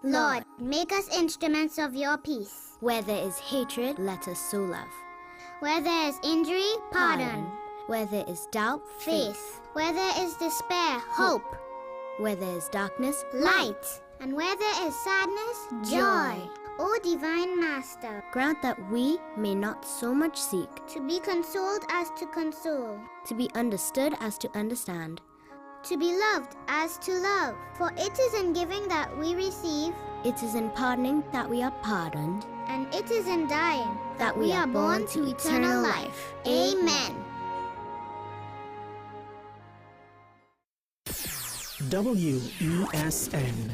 Lord, make us instruments of your peace. Where there is hatred, let us sow love. Where there is injury, pardon. Where there is doubt, Faith. Where there is despair, hope. Where there is darkness, light. And where there is sadness, joy. O Divine Master, grant that we may not so much seek to be consoled as to console, to be understood as to understand, to be loved as to love. For it is in giving that we receive, it is in pardoning that we are pardoned, and it is in dying that we are born to eternal life. Amen. WESN.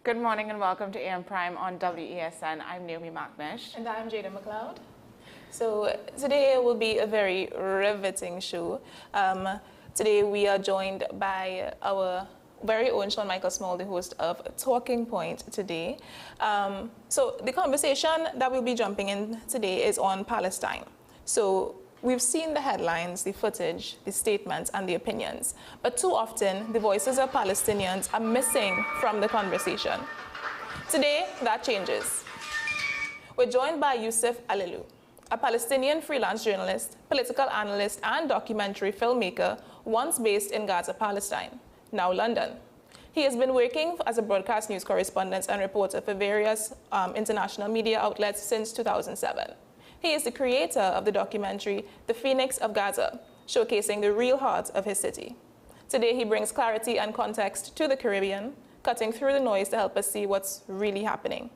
Good morning and welcome to AM Prime on WESN. I'm Naomi McNish. And I'm Jada McLeod. So today will be a very riveting show. Today we are joined by our very own Sean Michael Small, the host of Talking Point today. So the conversation that we'll be jumping in today is on Palestine. So we've seen the headlines, the footage, the statements, and the opinions. But too often, the voices of Palestinians are missing from the conversation. Today, that changes. We're joined by Yusuf Alilu, a Palestinian freelance journalist, political analyst, and documentary filmmaker, once based in Gaza, Palestine, now London. He has been working as a broadcast news correspondent and reporter for various international media outlets since 2007. He is the creator of the documentary, The Phoenix of Gaza, showcasing the real heart of his city. Today, he brings clarity and context to the Caribbean, cutting through the noise to help us see what's really happening.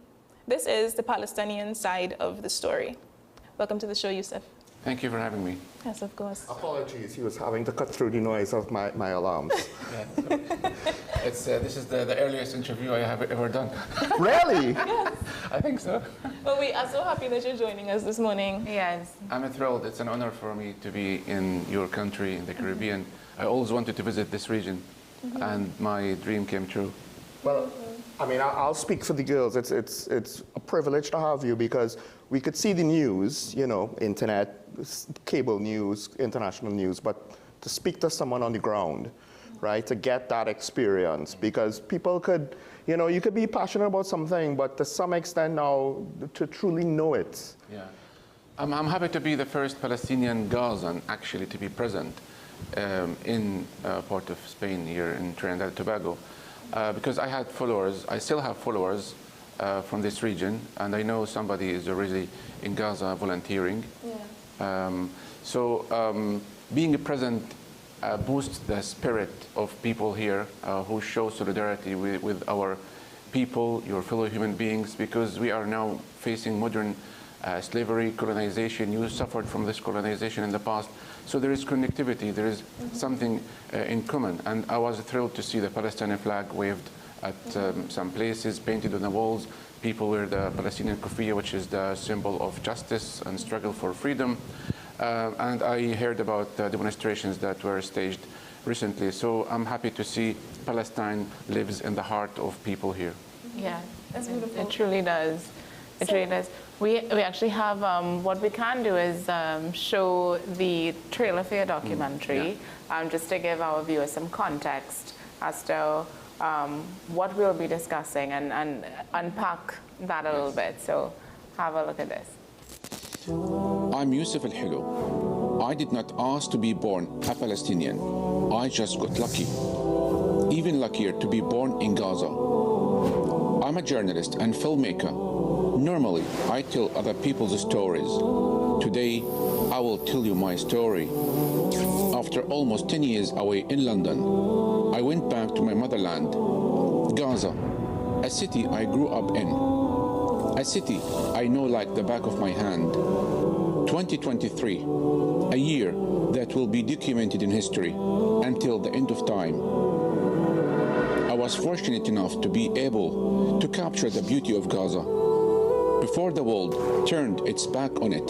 This is the Palestinian side of the story. Welcome to the show, Yusuf. Thank you for having me. Yes, of course. Apologies, he was having to cut through the noise of my alarms. Yeah, this is the earliest interview I have ever done. Really? Yes. I think so. Well, we are so happy that you're joining us this morning. Yes. I'm thrilled. It's an honor for me to be in your country, in the Caribbean. I always wanted to visit this region, and my dream came true. Well, I mean, I'll speak for the girls. It's a privilege to have you because we could see the news, you know, internet, cable news, international news, but to speak to someone on the ground, right, to get that experience, because people could, you know, you could be passionate about something, but to some extent now, to truly know it. Yeah. I'm happy to be the first Palestinian Gazan actually to be present in part of Spain here in Trinidad and Tobago, because I had followers, I still have followers from this region, and I know somebody is already in Gaza volunteering. Yeah. Being present boosts the spirit of people here who show solidarity with our people, your fellow human beings, because we are now facing modern slavery, colonization. You suffered from this colonization in the past. So there is connectivity, there is something in common. And I was thrilled to see the Palestinian flag waved at some places, painted on the walls. People wear the Palestinian kufiya, which is the symbol of justice and struggle for freedom. And I heard about the demonstrations that were staged recently. So I'm happy to see Palestine lives in the heart of people here. Yeah, That's beautiful. It truly does. It really does. We actually have, what we can do is show the trailer for your documentary, just to give our viewers some context as to what we'll be discussing and unpack that a little bit. So have a look at this. I'm Yusuf Al-Hilo. I did not ask to be born a Palestinian. I just got lucky. Even luckier to be born in Gaza. I'm a journalist and filmmaker. Normally, I tell other people's stories. Today, I will tell you my story. After almost 10 years away in London, I went back to my motherland, Gaza, a city I grew up in. A city I know like the back of my hand. 2023, a year that will be documented in history until the end of time. I was fortunate enough to be able to capture the beauty of Gaza. before the world turned its back on it.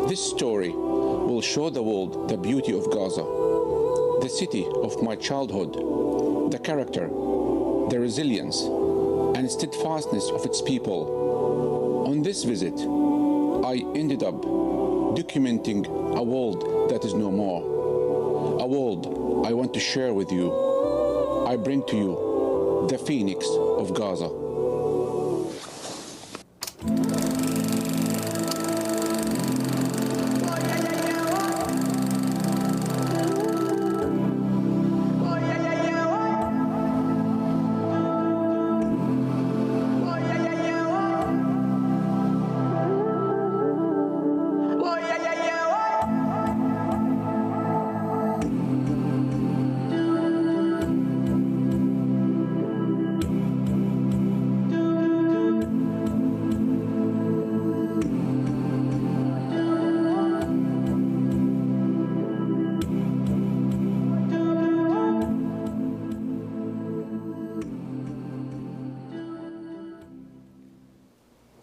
This story will show the world the beauty of Gaza, the city of my childhood, the character, the resilience, and steadfastness of its people. On this visit, I ended up documenting a world that is no more, a world I want to share with you. I bring to you the Phoenix of Gaza.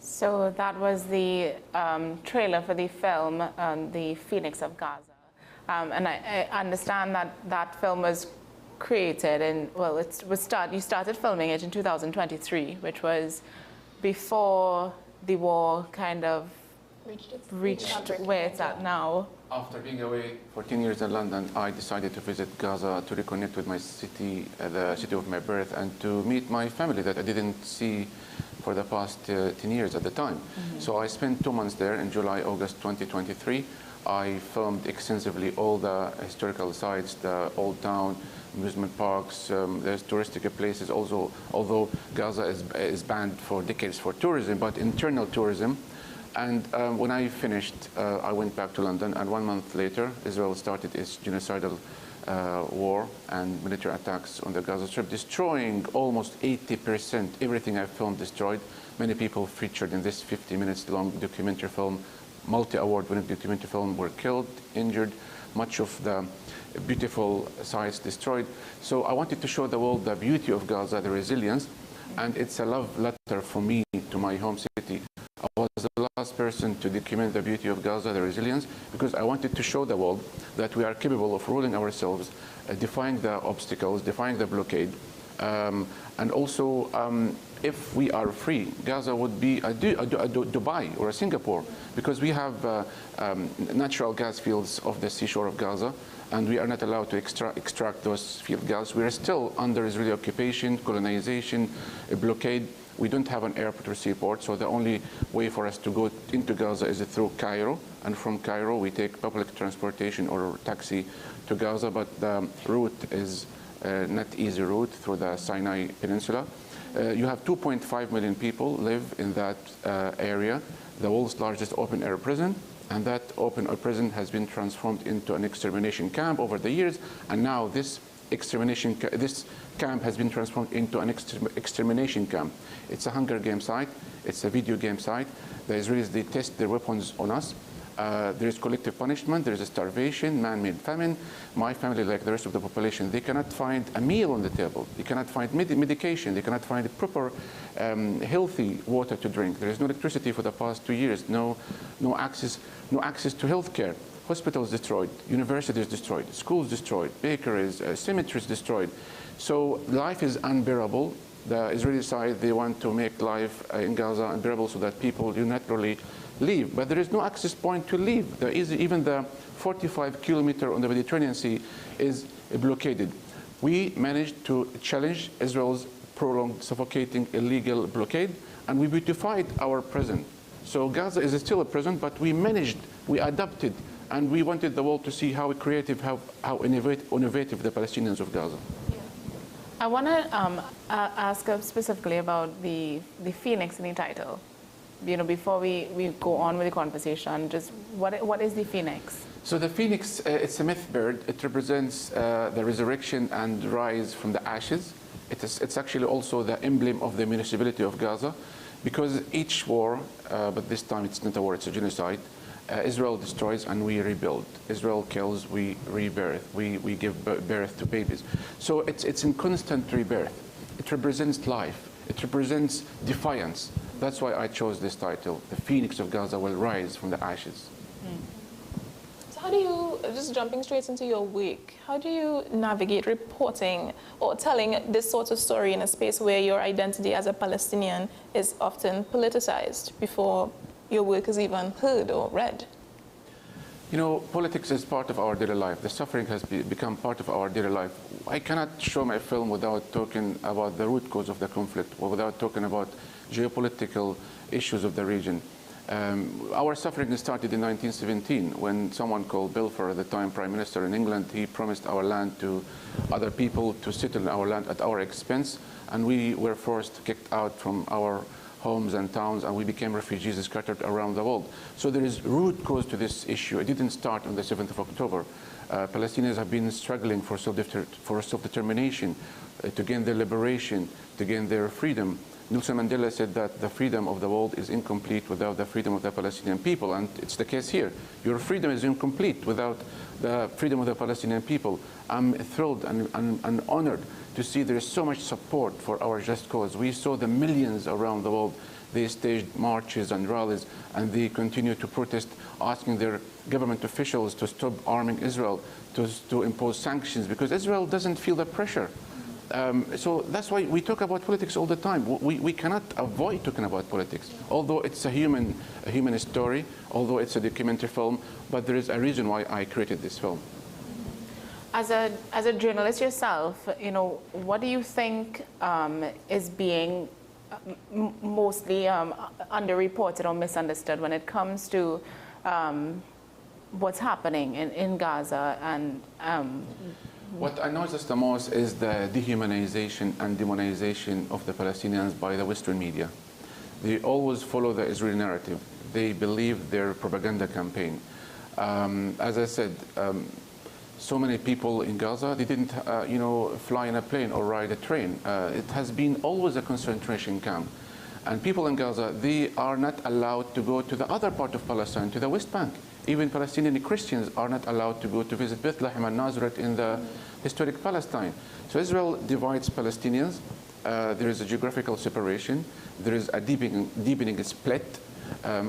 So that was the trailer for the film, The Phoenix of Gaza. And I understand that that film was created in, well, you started filming it in 2023, which was before the war kind of reached where it's at now. After being away for 10 years in London, I decided to visit Gaza to reconnect with my city, the city of my birth, and to meet my family that I didn't see for the past 10 years at the time. So I spent 2 months there in July, August 2023. I filmed extensively all the historical sites, the old town, amusement parks, there's touristic places also, although Gaza is banned for decades for tourism, but internal tourism. And when I finished, I went back to London, and 1 month later, Israel started its genocidal war and military attacks on the Gaza Strip, destroying almost 80%. Everything I filmed destroyed. Many people featured in this 50 minutes long documentary film, multi-award winning documentary film, were killed, injured, much of the beautiful sites destroyed. So I wanted to show the world the beauty of Gaza, the resilience, and it's a love letter for me to my home city. I was the last person to document the beauty of Gaza, the resilience, because I wanted to show the world that we are capable of ruling ourselves, defying the obstacles, defying the blockade. And also, if we are free, Gaza would be a Dubai or a Singapore, because we have natural gas fields off the seashore of Gaza, and we are not allowed to extract those field gas. We are still under Israeli occupation, colonization, a blockade. We don't have an airport or seaport, so the only way for us to go into Gaza is through Cairo, and from Cairo we take public transportation or taxi to Gaza, but the route is not easy route through the Sinai Peninsula. You have 2.5 million people live in that area, the world's largest open-air prison, and that open-air prison has been transformed into an extermination camp over the years, and now this camp has been transformed into an extermination camp. It's a Hunger Game site. It's a video game site. The Israelis, they test their weapons on us. There is collective punishment. There is a starvation, man-made famine. My family, like the rest of the population, they cannot find a meal on the table. They cannot find medication. They cannot find proper, healthy water to drink. There is no electricity for the past 2 years. No access to health care. Hospitals destroyed, universities destroyed, schools destroyed, bakeries, cemeteries destroyed. So life is unbearable. The Israeli side, they want to make life in Gaza unbearable so that people unilaterally leave. But there is no access point to leave. There is even the 45-kilometer on the Mediterranean Sea is blockaded. We managed to challenge Israel's prolonged, suffocating, illegal blockade, and we beautified our prison. So Gaza is still a prison, but we managed, we adapted, and we wanted the world to see how creative, how innovative the Palestinians of Gaza. I want to ask specifically about the Phoenix in the title. You know, before we go on with the conversation, just what is the Phoenix? So the Phoenix, it's a myth bird. It represents the resurrection and rise from the ashes. It's actually also the emblem of the municipality of Gaza, because each war, but this time it's not a war, it's a genocide, Israel destroys and we rebuild. Israel kills, we rebirth. We give birth to babies. So it's in constant rebirth. It represents life. It represents defiance. That's why I chose this title, The Phoenix of Gaza Will Rise from the Ashes. So how do you, just jumping straight into your week, how do you navigate reporting or telling this sort of story in a space where your identity as a Palestinian is often politicized before your work is even heard or read? You know, politics is part of our daily life. The suffering has become part of our daily life. I cannot show my film without talking about the root cause of the conflict, or without talking about geopolitical issues of the region. Our suffering started in 1917 when someone called Balfour, at the time Prime Minister in England, he promised our land to other people to settle in our land at our expense, and we were forced, kicked out from our homes and towns, and we became refugees scattered around the world. So there is root cause to this issue. It didn't start on the 7th of October. Palestinians have been struggling for self-determination, to gain their liberation, to gain their freedom. Nelson Mandela said that the freedom of the world is incomplete without the freedom of the Palestinian people, and it's the case here. Your freedom is incomplete without the freedom of the Palestinian people. I'm thrilled and honored to see there is so much support for our just cause. We saw the millions around the world. They staged marches and rallies, and they continue to protest, asking their government officials to stop arming Israel, to impose sanctions, because Israel doesn't feel the pressure. So that's why we talk about politics all the time. We cannot avoid talking about politics, although it's a human story, although it's a documentary film, but there is a reason why I created this film. As a journalist yourself, you know, what do you think is being mostly underreported or misunderstood when it comes to what's happening in Gaza? And what annoys us the most is the dehumanization and demonization of the Palestinians by the Western media. They always follow the Israeli narrative. They believe their propaganda campaign. As I said, so many people in Gaza, they didn't, fly in a plane or ride a train. It has been always a concentration camp. And people in Gaza, they are not allowed to go to the other part of Palestine, to the West Bank. Even Palestinian Christians are not allowed to go to visit Bethlehem and Nazareth in the historic Palestine. So Israel divides Palestinians. There is a geographical separation. There is a deepening split.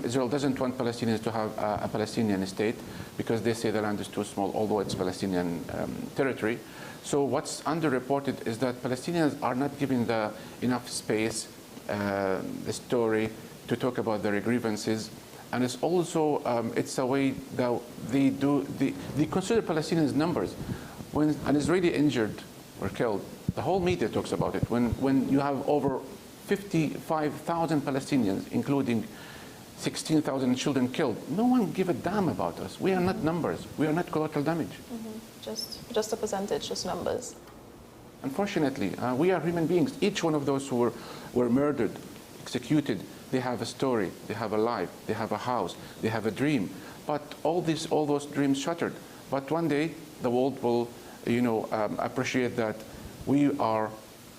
Israel doesn't want Palestinians to have a Palestinian state because they say the land is too small, although it's Palestinian territory. So what's underreported is that Palestinians are not given enough space, the story, to talk about their grievances. And it's also, it's a way that they consider Palestinians numbers. When an Israeli injured or killed, the whole media talks about it. When you have over 55,000 Palestinians, including 16,000 children killed, no one give a damn about us. We are not numbers. We are not collateral damage. Mm-hmm. Just a percentage, just numbers. Unfortunately, we are human beings. Each one of those who were murdered, executed, they have a story, they have a life, they have a house, they have a dream. But all those dreams shattered. But one day, the world will, appreciate that we are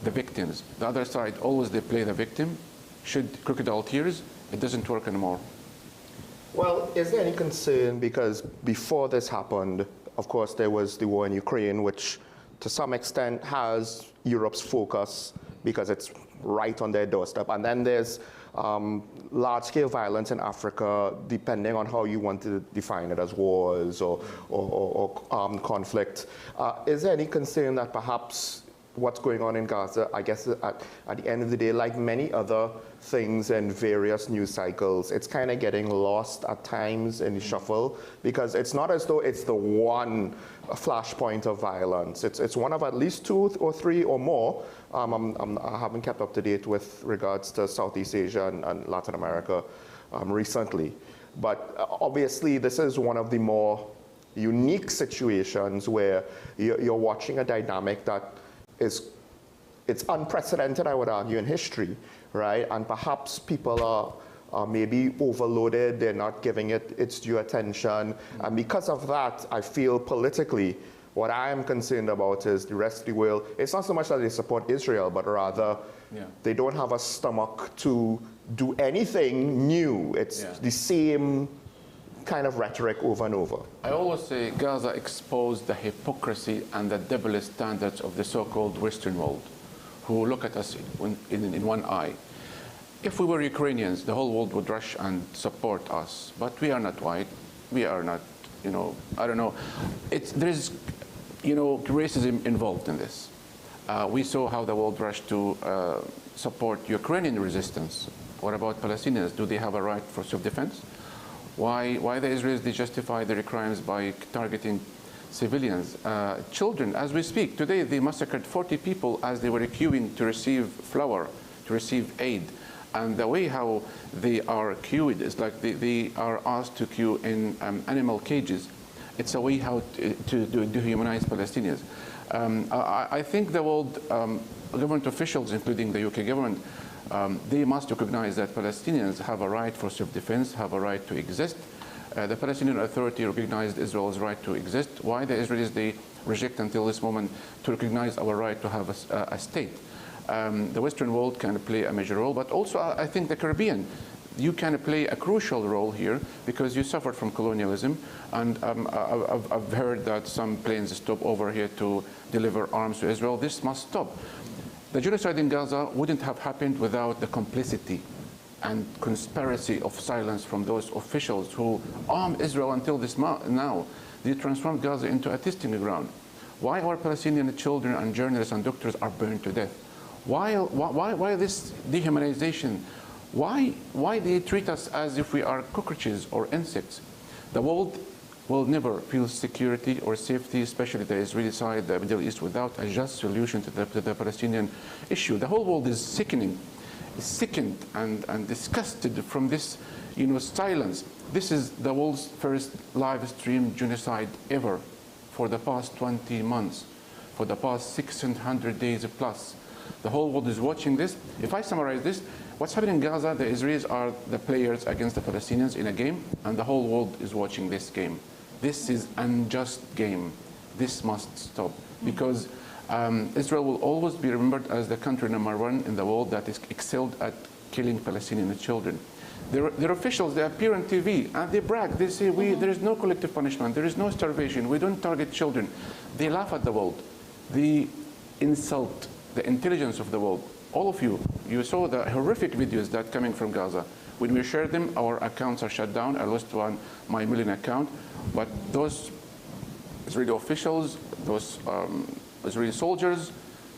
the victims. The other side, always they play the victim. Should crocodile tears? It doesn't work anymore. Well, is there any concern, because before this happened, of course, there was the war in Ukraine, which to some extent has Europe's focus because it's right on their doorstep. And then there's large-scale violence in Africa, depending on how you want to define it, as wars or armed conflict. Is there any concern that perhaps what's going on in Gaza, I guess at the end of the day, like many other things in various news cycles, it's kind of getting lost at times in the shuffle, because it's not as though it's the one flashpoint of violence. It's one of at least 2 or 3 or more. I haven't kept up to date with regards to Southeast Asia and Latin America recently. But obviously, this is one of the more unique situations where you're watching a dynamic that it's unprecedented, I would argue, in history, right? And perhaps people are maybe overloaded, they're not giving it its due attention. And because of that, I feel politically, what I am concerned about is the rest of the world. It's not so much that they support Israel, but rather they don't have a stomach to do anything new. It's the same kind of rhetoric over and over. I always say Gaza exposed the hypocrisy and the double standards of the so-called Western world, who look at us in one eye. If we were Ukrainians, the whole world would rush and support us. But we are not white. We are not, I don't know. There is, racism involved in this. We saw how the world rushed to support Ukrainian resistance. What about Palestinians? Do they have a right for self-defense? Why the Israelis, they justify their crimes by targeting civilians? Children, as we speak, today they massacred 40 people as they were queuing to receive flour, to receive aid. And the way how they are queued is like they are asked to queue in animal cages. It's a way how to dehumanize Palestinians. I think the world government officials, including the UK government, they must recognize that Palestinians have a right for self-defense, have a right to exist. The Palestinian Authority recognized Israel's right to exist. Why the Israelis, they reject until this moment to recognize our right to have a state? The Western world can play a major role, but also I think the Caribbean, you can play a crucial role here because you suffered from colonialism, and I've heard that some planes stop over here to deliver arms to Israel. This must stop. The genocide in Gaza wouldn't have happened without the complicity and conspiracy of silence from those officials who armed Israel until this now. They transformed Gaza into a testing ground. Why our Palestinian children and journalists and doctors are burned to death? Why this dehumanization? Why they treat us as if we are cockroaches or insects? The world will never feel security or safety, especially the Israeli side, the Middle East, without a just solution to the Palestinian issue. The whole world is sickened and disgusted from this, silence. This is the world's first live stream genocide ever for the past 20 months, for the past 600 days plus. The whole world is watching this. If I summarize this, what's happening in Gaza, the Israelis are the players against the Palestinians in a game, and the whole world is watching this game. This is unjust game. This must stop, because Israel will always be remembered as the country #1 in the world that is excelled at killing Palestinian children. Their officials, they appear on TV and they brag. They say, there is no collective punishment, there is no starvation, we don't target children. They laugh at the world. They insult the intelligence of the world. All of you saw the horrific videos that coming from Gaza. When we share them, our accounts are shut down. I lost my million account. But those Israeli officials, those Israeli soldiers,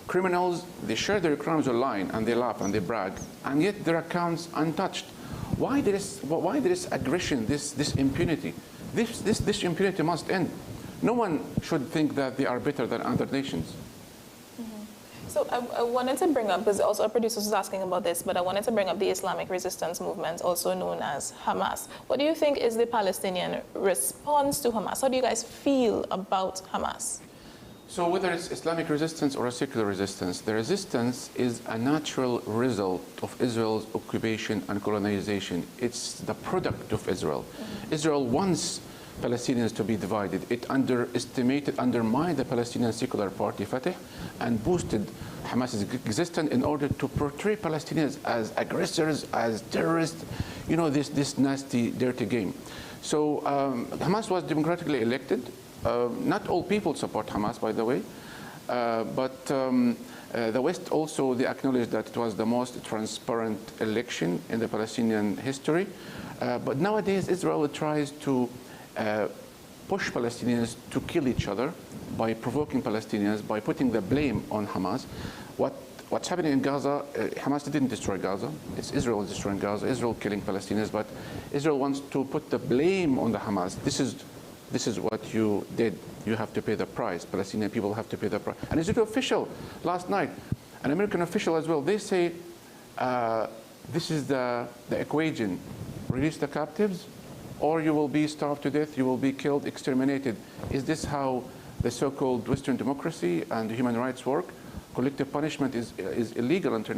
criminals, they share their crimes online and they laugh and they brag, and yet their accounts untouched. Why there is aggression, this impunity? This impunity must end. No one should think that they are better than other nations. So I wanted to bring up, because also our producer was asking about this, but I wanted to bring up the Islamic resistance movement, also known as Hamas. What do you think is the Palestinian response to Hamas? How do you guys feel about Hamas? So whether it's Islamic resistance or a secular resistance, the resistance is a natural result of Israel's occupation and colonization. It's the product of Israel. Israel wants Palestinians to be divided. It undermined the Palestinian secular party, Fatah, and boosted Hamas's existence in order to portray Palestinians as aggressors, as terrorists, this nasty, dirty game. So Hamas was democratically elected. Not all people support Hamas, by the way, but the West also, they acknowledged that it was the most transparent election in the Palestinian history. But nowadays, Israel tries to push Palestinians to kill each other by provoking Palestinians, by putting the blame on Hamas. What's happening in Gaza, Hamas didn't destroy Gaza. It's Israel destroying Gaza, Israel killing Palestinians, but Israel wants to put the blame on the Hamas. This is what you did. You have to pay the price. Palestinian people have to pay the price. And Israeli official last night, an American official as well, they say this is the equation. Release the captives, or you will be starved to death, you will be killed, exterminated. Is this how the so-called Western democracy and human rights work? Collective punishment is illegal under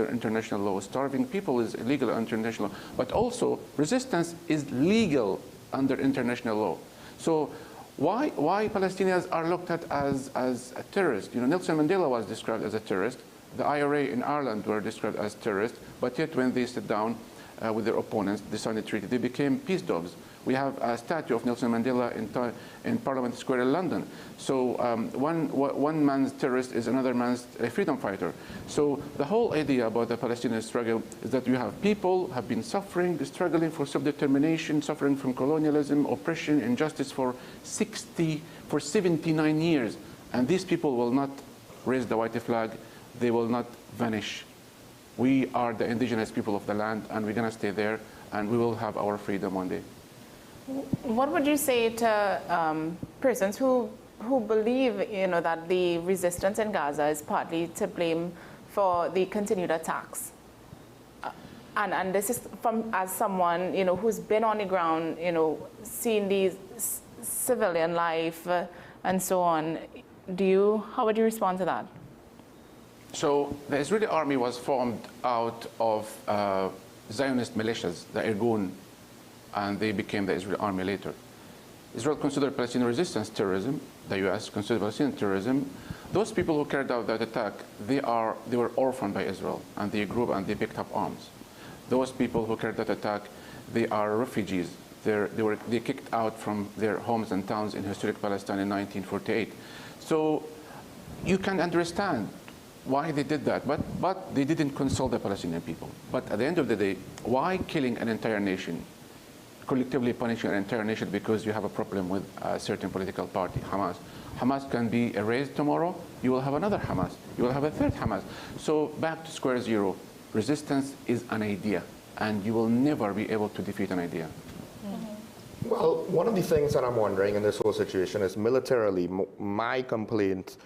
international law. Starving people is illegal under international law. But also, resistance is legal under international law. So why Palestinians are looked at as a terrorist? Nelson Mandela was described as a terrorist. The IRA in Ireland were described as terrorists. But yet when they sit down, with their opponents, they signed a treaty. They became peace dogs. We have a statue of Nelson Mandela in Parliament Square in London. So one man's terrorist is another man's freedom fighter. So the whole idea about the Palestinian struggle is that you have people have been suffering, struggling for self-determination, suffering from colonialism, oppression, injustice for 79 years. And these people will not raise the white flag. They will not vanish. We are the indigenous people of the land, and we're going to stay there, and we will have our freedom one day. What would you say to persons who believe, that the resistance in Gaza is partly to blame for the continued attacks? And this is as someone, who's been on the ground, seeing these civilian life and so on. How would you respond to that? So the Israeli army was formed out of Zionist militias, the Irgun, and they became the Israeli army later. Israel considered Palestinian resistance terrorism. The U.S. considered Palestinian terrorism. Those people who carried out that attack, they were orphaned by Israel, and they grew up and they picked up arms. Those people who carried that attack, they are refugees. They kicked out from their homes and towns in historic Palestine in 1948. So you can understand why they did that, but they didn't console the Palestinian people. But at the end of the day, why killing an entire nation, collectively punishing an entire nation because you have a problem with a certain political party, Hamas? Hamas can be erased tomorrow. You will have another Hamas. You will have a third Hamas. So back to square zero. Resistance is an idea, and you will never be able to defeat an idea. Well, one of the things that I'm wondering in this whole situation is militarily, my complaint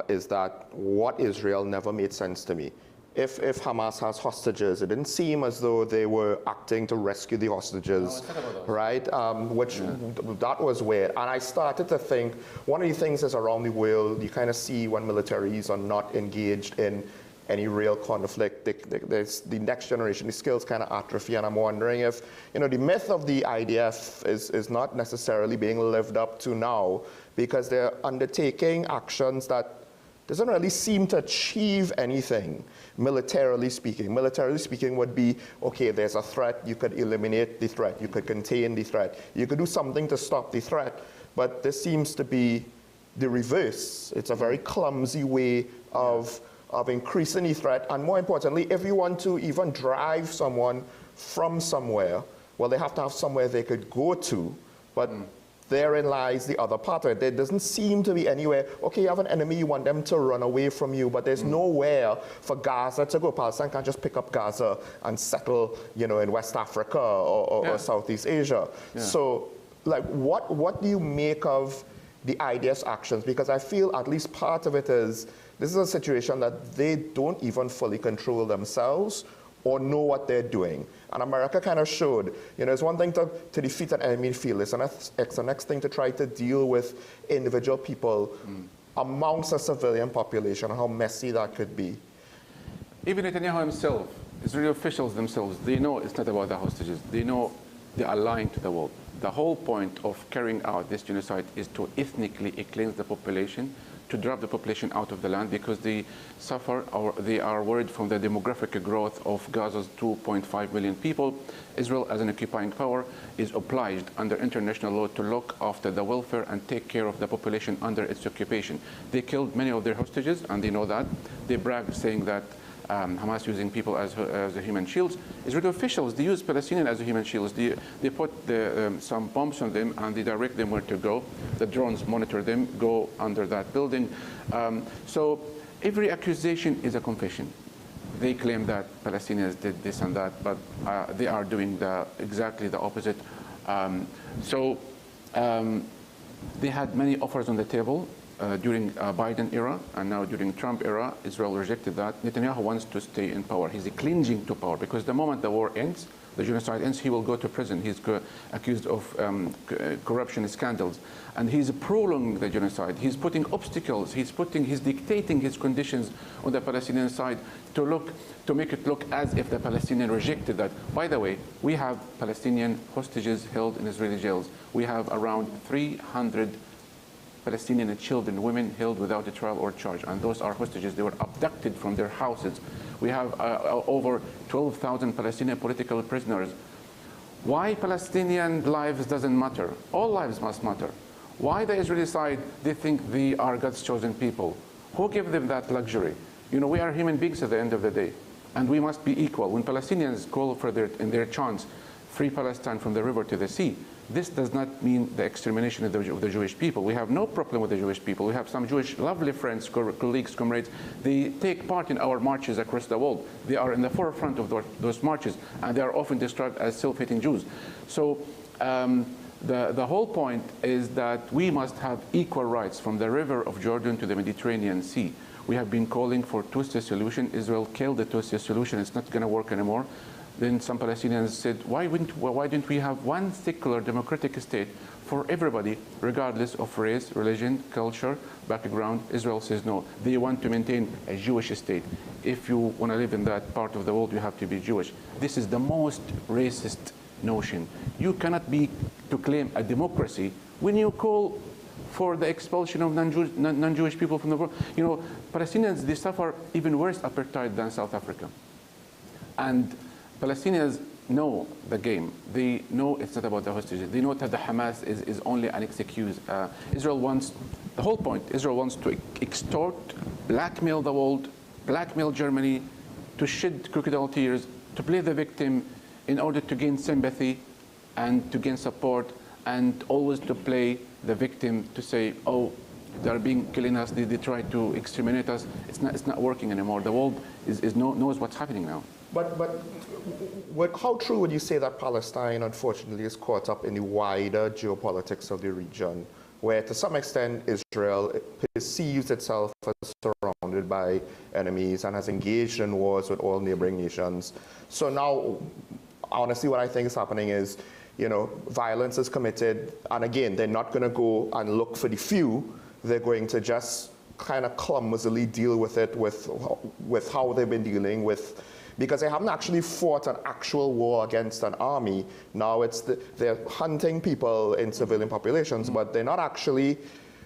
is that what Israel never made sense to me. If Hamas has hostages, it didn't seem as though they were acting to rescue the hostages, right? That was weird. And I started to think, one of the things is around the world, you kind of see when militaries are not engaged in any real conflict, the next generation, the skills kind of atrophy, and I'm wondering if, the myth of the IDF is not necessarily being lived up to now, because they're undertaking actions that doesn't really seem to achieve anything, militarily speaking. Militarily speaking would be, okay, there's a threat, you could eliminate the threat, you could contain the threat, you could do something to stop the threat, but this seems to be the reverse. It's a very clumsy way of increasing the threat, and more importantly, if you want to even drive someone from somewhere, well, they have to have somewhere they could go to, but therein lies the other part of it. There doesn't seem to be anywhere, okay, you have an enemy, you want them to run away from you, but there's nowhere for Gaza to go. Palestine can't just pick up Gaza and settle, in West Africa or Southeast Asia. Yeah. So, what do you make of the IDF's actions? Because I feel at least part of it is, this is a situation that they don't even fully control themselves or know what they're doing. And America kind of showed, it's one thing to defeat an enemy in field, it's the next thing to try to deal with individual people amongst a civilian population, how messy that could be. Even Netanyahu himself, Israeli officials themselves, they know it's not about the hostages. They know they are lying to the world. The whole point of carrying out this genocide is to ethnically cleanse the population, to drive the population out of the land, because they suffer or they are worried from the demographic growth of Gaza's 2.5 million people. Israel, as an occupying power, is obliged under international law to look after the welfare and take care of the population under its occupation. They killed many of their hostages, and they know that. They bragged saying that Hamas using people as human shields. Israeli officials, they use Palestinians as human shields. They put some bombs on them and they direct them where to go. The drones monitor them, go under that building. So every accusation is a confession. They claim that Palestinians did this and that, but they are doing exactly the opposite. They had many offers on the table. During Biden era and now during Trump era, Israel rejected that. Netanyahu wants to stay in power. He's clinging to power because the moment the war ends, the genocide ends, he will go to prison. He's accused of corruption scandals. And he's prolonging the genocide. He's putting obstacles. He's dictating his conditions on the Palestinian side to make it look as if the Palestinians rejected that. By the way, we have Palestinian hostages held in Israeli jails. We have around 300 Palestinian children, women held without a trial or charge, and those are hostages. They were abducted from their houses We have over 12,000 Palestinian political prisoners. Why Palestinian lives doesn't matter? All lives must matter. Why the Israeli side, they think they are God's chosen people? Who gave them that luxury? You know, we are human beings at the end of the day, and we must be equal. When Palestinians call for in their chants, free Palestine from the river to the sea, this does not mean the extermination of the Jewish people. We have no problem with the Jewish people. We have some Jewish lovely friends, colleagues, comrades. They take part in our marches across the world. They are in the forefront of those marches, and they are often described as self-hating Jews. So the whole point is that we must have equal rights from the river of Jordan to the Mediterranean Sea. We have been calling for two-state solution. Israel killed the two-state solution. It's not going to work anymore. Then some Palestinians said, why didn't we have one secular democratic state for everybody, regardless of race, religion, culture, background? Israel says no. They want to maintain a Jewish state. If you want to live in that part of the world, you have to be Jewish. This is the most racist notion. You cannot be to claim a democracy when you call for the expulsion of non-Jewish people from the world. You know, Palestinians, they suffer even worse apartheid than South Africa. And Palestinians know the game. They know it's not about the hostages. They know that the Hamas is only an excuse. Israel wants, the whole point, Israel wants to extort, blackmail the world, blackmail Germany, to shed crocodile tears, to play the victim in order to gain sympathy and to gain support, and always to play the victim to say, oh, they're killing us, they try to exterminate us. It's not working anymore. The world knows what's happening now. But how true would you say that Palestine, unfortunately, is caught up in the wider geopolitics of the region, where to some extent Israel perceives itself as surrounded by enemies and has engaged in wars with all neighboring nations? So now, honestly, what I think is happening is, you know, violence is committed, and again, they're not going to go and look for the few. They're going to just kind of clumsily deal with it with how they've been dealing with, because they haven't actually fought an actual war against an army. Now they're hunting people in civilian populations, but they're not actually,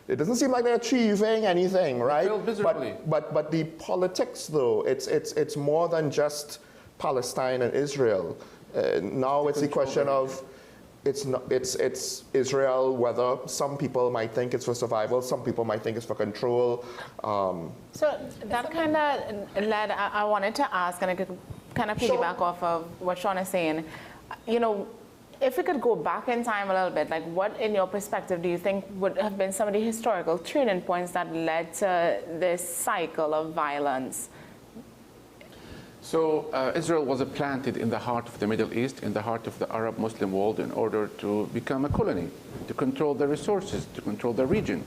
it doesn't seem like they're achieving anything, right? But the politics, though, it's more than just Palestine and Israel. Now it's the question of, it's Israel, whether some people might think it's for survival, some people might think it's for control. So that kind of led, I wanted to ask, and I could kind of piggyback off of what Sean is saying. You know, if we could go back in time a little bit, like what, in your perspective, do you think would have been some of the historical turning points that led to this cycle of violence? So Israel was planted in the heart of the Middle East, in the heart of the Arab Muslim world, in order to become a colony, to control the resources, to control the region.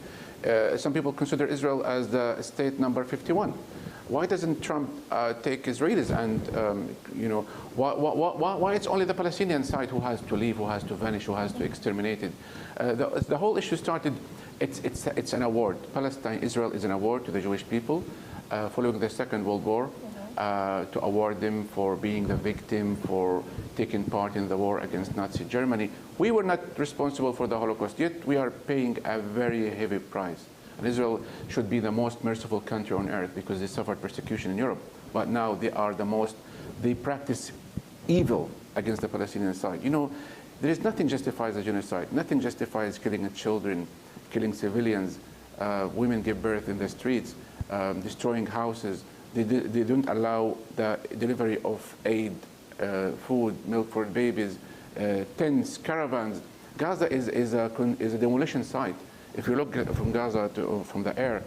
Some people consider Israel as the state number 51. Why doesn't Trump take Israelis and, you know, why it's only the Palestinian side who has to leave, who has to vanish, who has to exterminate it? The whole issue started, it's an award. Palestine, Israel is an award to the Jewish people following the Second World War. To award them for being the victim, for taking part in the war against Nazi Germany. We were not responsible for the Holocaust, yet we are paying a very heavy price. And Israel should be the most merciful country on earth because they suffered persecution in Europe. But now they practice evil against the Palestinian side. You know, there is nothing justifies a genocide. Nothing justifies killing children, killing civilians. Women give birth in the streets, destroying houses. They don't allow the delivery of aid, food, milk for babies, tents, caravans. Gaza is a demolition site. If you look from Gaza from the air,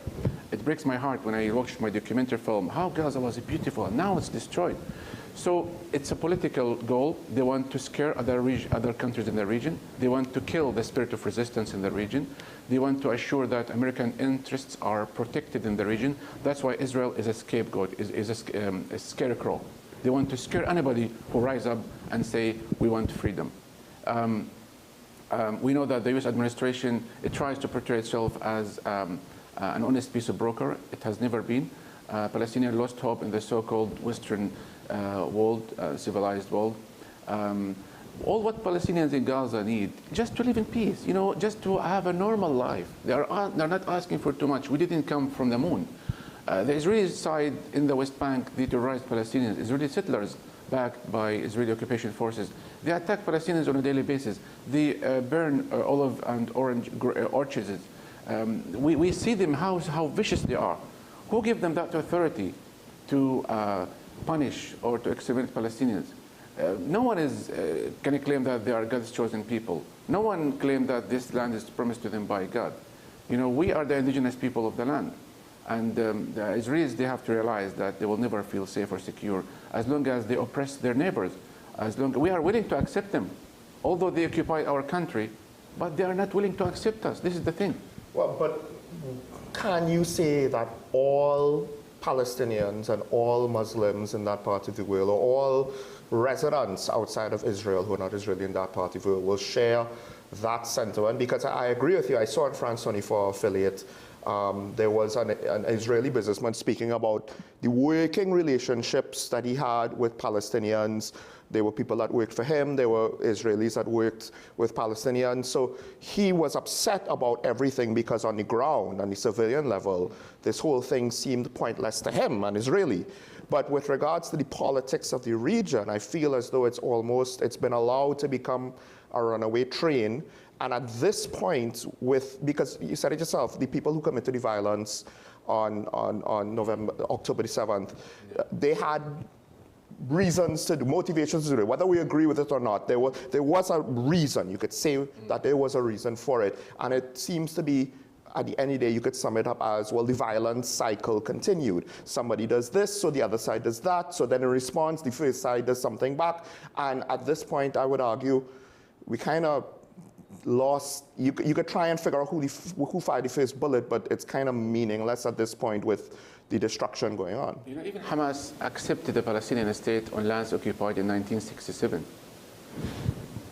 it breaks my heart when I watched my documentary film, how Gaza was beautiful, and now it's destroyed. So it's a political goal. They want to scare other countries in the region. They want to kill the spirit of resistance in the region. They want to assure that American interests are protected in the region. That's why Israel is a scapegoat, is a scarecrow. They want to scare anybody who rise up and say, we want freedom. We know that the U.S. administration, it tries to portray itself as an honest piece of broker. It has never been. Palestinians lost hope in the so-called Western world, civilized world. All what Palestinians in Gaza need, just to live in peace, you know, just to have a normal life. They're not asking for too much. We didn't come from the moon. The Israeli side in the West Bank, the terrorized Palestinians, Israeli settlers backed by Israeli occupation forces. They attack Palestinians on a daily basis. They burn olive and orange orchards. We see them how vicious they are. Who gave them that authority to punish or to exterminate Palestinians? No one can claim that they are God's chosen people. No one claims that this land is promised to them by God. You know, we are the indigenous people of the land. And the Israelis, they have to realize that they will never feel safe or secure as long as they oppress their neighbors. We are willing to accept them, although they occupy our country, but they are not willing to accept us. This is the thing. Well, but can you say that all Palestinians and all Muslims in that part of the world, or all residents outside of Israel who are not Israeli in that part of the world, will share that sentiment? Because I agree with you. I saw in France 24 affiliate, there was an Israeli businessman speaking about the working relationships that he had with Palestinians. There were people that worked for him. There were Israelis that worked with Palestinians. So he was upset about everything because on the ground, on the civilian level, this whole thing seemed pointless to him, an Israeli. But with regards to the politics of the region, I feel as though it's been allowed to become a runaway train. And at this point, because you said it yourself, the people who committed the violence on October the 7th, they had reasons to do, motivations to do it. Whether we agree with it or not, there was a reason. You could say that there was a reason for it. And it seems to be, at the end of the day, you could sum it up as, well, the violence cycle continued. Somebody does this, so the other side does that. So then in response, the first side does something back. And at this point, I would argue, we kind of lost. You could try and figure out who fired the first bullet, but it's kind of meaningless at this point with the destruction going on. You know, even Hamas accepted the Palestinian state on lands occupied in 1967.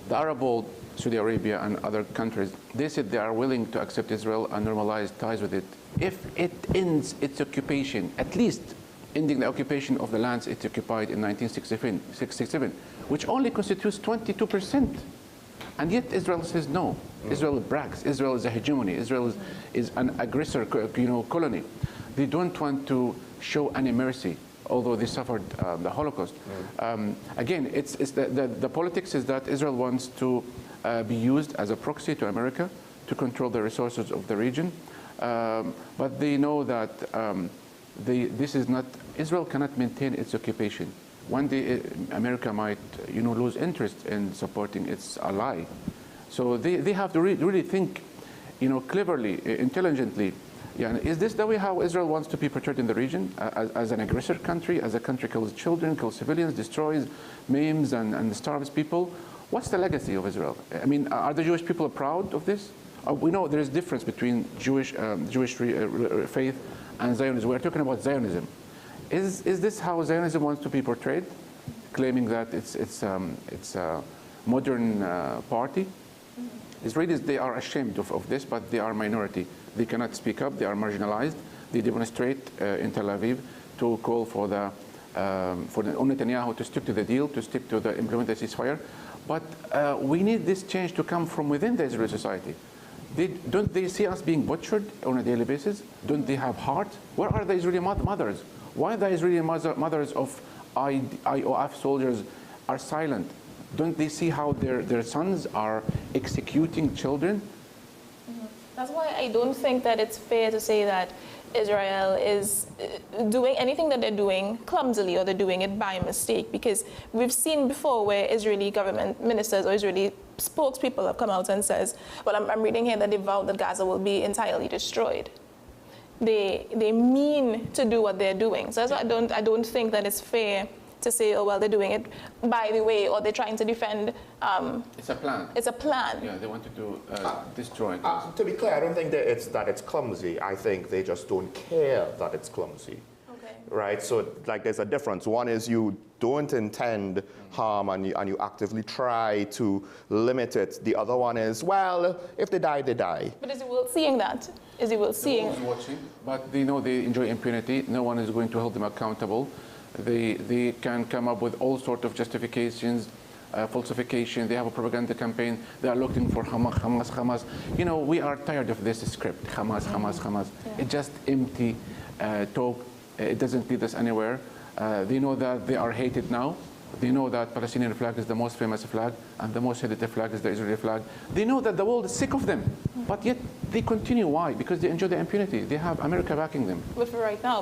The Arab world, Saudi Arabia and other countries, they said they are willing to accept Israel and normalize ties with it if it ends its occupation, at least ending the occupation of the lands it occupied in 1967, which only constitutes 22%. And yet Israel says no. Israel brags. Israel is a hegemony. Israel is an aggressor, colony. They don't want to show any mercy, although they suffered the Holocaust. Again, it's the politics is that Israel wants to be used as a proxy to America to control the resources of the region. But they know that Israel cannot maintain its occupation. One day, America might, lose interest in supporting its ally. So they have to really think, cleverly, intelligently. Yeah, is this the way how Israel wants to be portrayed in the region? As an aggressor country, as a country kills children, kills civilians, destroys, maims, and starves people? What's the legacy of Israel? I mean, are the Jewish people proud of this? We know there is difference between Jewish faith and Zionism. We're talking about Zionism. Is this how Zionism wants to be portrayed, claiming that it's a modern party? Israelis, they are ashamed of this, but they are minority. They cannot speak up. They are marginalized. They demonstrate in Tel Aviv to call for Netanyahu to stick to the deal, to stick to the implement the ceasefire. But we need this change to come from within the Israeli society. Don't they see us being butchered on a daily basis? Don't they have heart? Where are the Israeli mothers? Why the Israeli mothers of IOF soldiers are silent? Don't they see how their sons are executing children? That's why I don't think that it's fair to say that Israel is doing anything that they're doing clumsily or they're doing it by mistake, because we've seen before where Israeli government ministers or Israeli spokespeople have come out and says, well, I'm reading here that they vowed that Gaza will be entirely destroyed. They mean to do what they're doing. So that's why I don't think that it's fair to say, oh, well, they're doing it by the way, or they're trying to defend. It's a plan. It's a plan. Yeah, they wanted to destroy. To be clear, I don't think that it's clumsy. I think they just don't care that it's clumsy. Okay. Right? So, there's a difference. One is you don't intend harm and you actively try to limit it. The other one is, well, if they die, they die. But is the world seeing that? Is the world seeing? The world is watching, but they know they enjoy impunity. No one is going to hold them accountable. They can come up with all sorts of justifications, falsification. They have a propaganda campaign. They are looking for Hamas. We are tired of this script. Hamas. Yeah. It's just empty talk, it doesn't lead us anywhere. They know that they are hated now. They know that Palestinian flag is the most famous flag, and the most hated flag is the Israeli flag. They know that the world is sick of them, but yet they continue. Why? Because they enjoy the impunity. They have America backing them. But for right now,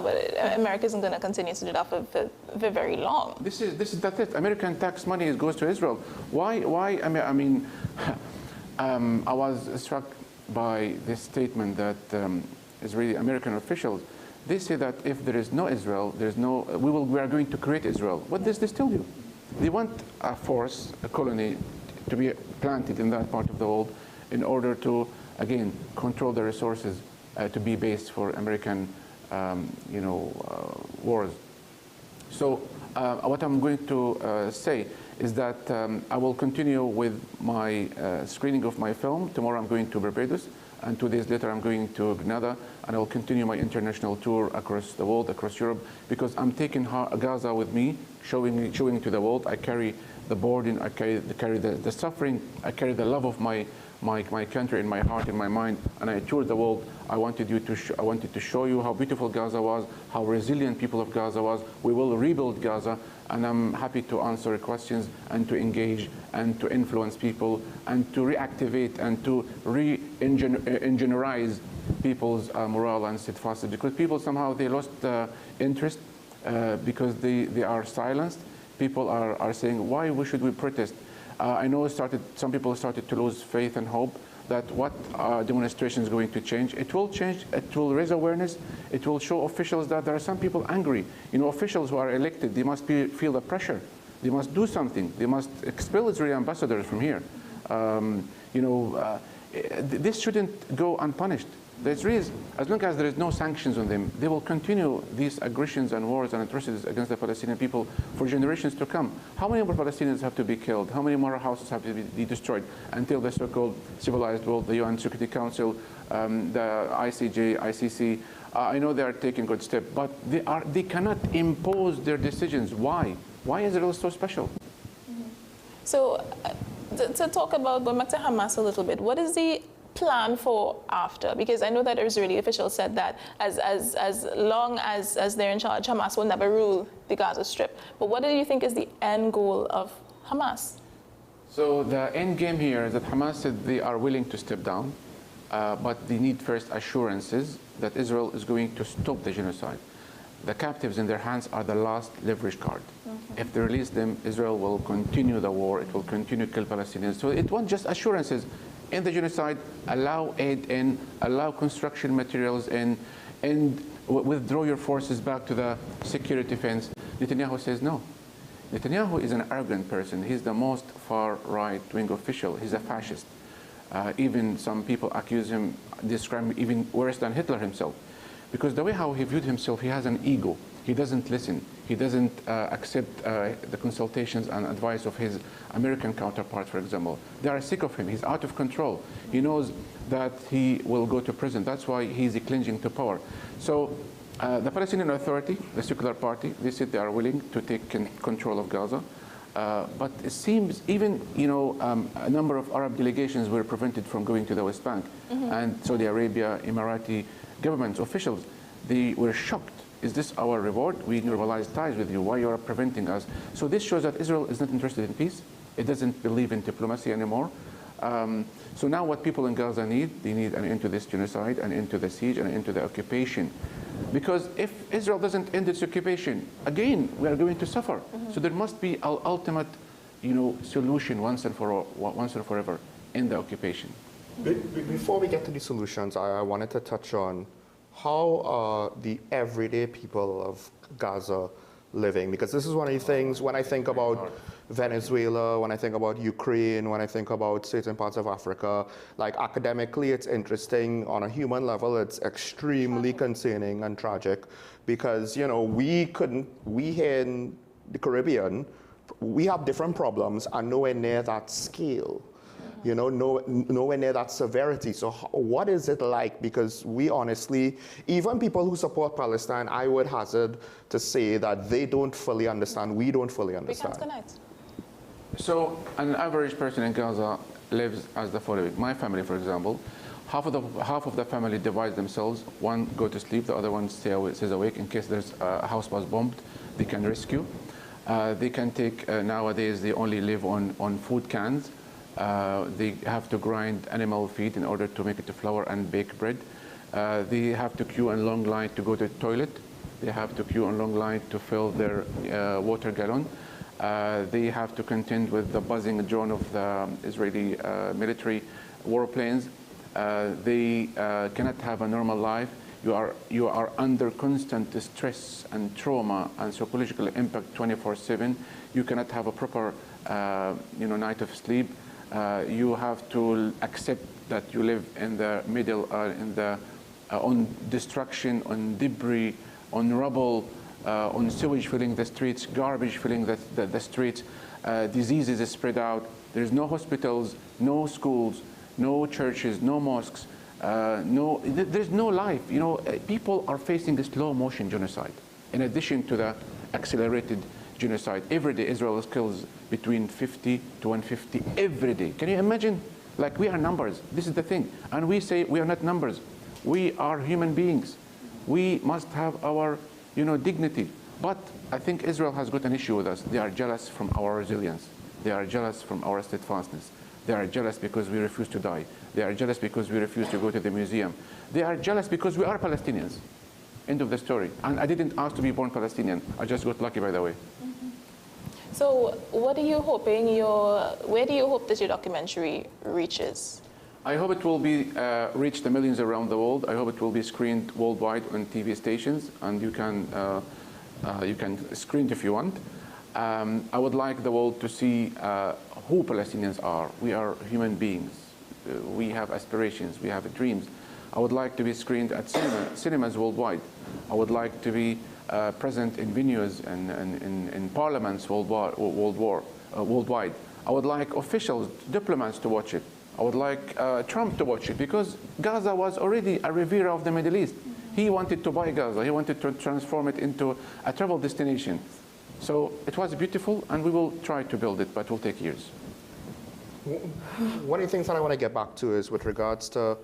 America isn't going to continue to do that for very long. That's it. American tax money goes to Israel. Why? I mean, I was struck by this statement that Israeli American officials, they say that if there is no Israel, we are going to create Israel. What does this tell you? They want a force, a colony, to be planted in that part of the world in order to, again, control the resources to be based for American, wars. So what I'm going to say is that I will continue with my screening of my film. Tomorrow I'm going to Barbados, and 2 days later I'm going to Grenada, and I will continue my international tour across the world, across Europe, because I'm taking Gaza with me, showing to the world. I carry the burden, I carry the suffering, I carry the love of my country in my heart, in my mind, and I toured the world. I wanted to show you how beautiful Gaza was, how resilient people of Gaza was. We will rebuild Gaza, and I'm happy to answer questions and to engage and to influence people and to reactivate and to re-engineerize people's morale and steadfastness, because people somehow they lost interest because they are silenced. People are saying, why should we protest? I know some people started to lose faith and hope that what demonstration is going to change. It will change, it will raise awareness, it will show officials that there are some people angry. Officials who are elected, they must feel the pressure. They must do something. They must expel Israeli ambassadors from here. This shouldn't go unpunished. The Israelis, as long as there is no sanctions on them, they will continue these aggressions and wars and atrocities against the Palestinian people for generations to come. How many more Palestinians have to be killed? How many more houses have to be destroyed until the so-called civilized world, the UN Security Council, the ICJ, ICC, I know they are taking good steps, but they cannot impose their decisions. Why? Why is Israel so special? So to talk about, going back to Hamas a little bit, what is the plan for after? Because I know that Israeli officials said that as long as they're in charge, Hamas will never rule the Gaza Strip. But what do you think is the end goal of Hamas? So the end game here is that Hamas said they are willing to step down, but they need first assurances that Israel is going to stop the genocide. The captives in their hands are the last leverage card. If they release them, Israel will continue the war. It will continue to kill Palestinians. So it wants just assurances. In the genocide, allow aid in, allow construction materials in, and withdraw your forces back to the security fence. Netanyahu says no. Netanyahu is an arrogant person. He's the most far right-wing official. He's a fascist. Even some people accuse him, describe him even worse than Hitler himself. Because the way how he viewed himself, he has an ego. He doesn't listen. He doesn't accept the consultations and advice of his American counterparts, for example. They are sick of him. He's out of control. He knows that he will go to prison. That's why he's clinging to power. So the Palestinian Authority, the secular party, they said they are willing to take control of Gaza. But it seems even, a number of Arab delegations were prevented from going to the West Bank. And Saudi Arabia, Emirati government officials, they were shocked. Is this our reward? We normalize ties with you. Why you are preventing us? So this shows that Israel is not interested in peace. It doesn't believe in diplomacy anymore. So now what people in Gaza need, they need an end to this genocide, an end to the siege, and an end to the occupation. Because if Israel doesn't end its occupation, again, we are going to suffer. So there must be an ultimate, solution once and forever in the occupation. Before we get to the solutions, I wanted to touch on how the everyday people of Gaza living, because this is one of the things when I think about Venezuela, when I think about Ukraine, when I think about certain parts of Africa, like academically it's interesting. On a human level, it's extremely concerning and tragic because, we here in the Caribbean, we have different problems and nowhere near that scale. Nowhere near that severity. So what is it like? Because we honestly, even people who support Palestine, I would hazard to say that they don't fully understand. We don't fully understand. We can't connect. So an average person in Gaza lives as the following. My family, for example, Half of the family divides themselves. One go to sleep, the other one stays awake in case there's a house was bombed. They can rescue. They can take, nowadays they only live on food cans. They have to grind animal feed in order to make it to flour and bake bread. They have to queue in long line to go to the toilet. They have to queue in long line to fill their water gallon. They have to contend with the buzzing drone of the Israeli military warplanes. They cannot have a normal life. You are under constant stress and trauma and psychological impact 24/7. You cannot have a proper night of sleep. You have to accept that you live in the middle, on destruction, on debris, on rubble, on sewage filling the streets, garbage filling the streets, diseases is spread out. There's no hospitals, no schools, no churches, no mosques, there's no life. People are facing a slow motion genocide. In addition to the accelerated genocide, every day Israel kills between 50 to 150 every day. Can you imagine? Like, we are numbers. This is the thing. And we say we are not numbers. We are human beings. We must have our dignity. But I think Israel has got an issue with us. They are jealous from our resilience. They are jealous from our steadfastness. They are jealous because we refuse to die. They are jealous because we refuse to go to the museum. They are jealous because we are Palestinians. End of the story. And I didn't ask to be born Palestinian. I just got lucky, by the way. So what are you hoping where do you hope that your documentary reaches? I hope it will be reach the millions around the world. I hope it will be screened worldwide on TV stations, and you can screen it if you want. I would like the world to see who Palestinians are. We are human beings. We have aspirations. We have dreams. I would like to be screened at cinemas worldwide. I would like to be present in venues and in parliaments worldwide. I would like officials, diplomats to watch it. I would like Trump to watch it, because Gaza was already a Riviera of the Middle East. He wanted to buy Gaza. He wanted to transform it into a travel destination. So it was beautiful, and we will try to build it, but it will take years. One of the things that I want to get back to is with regards to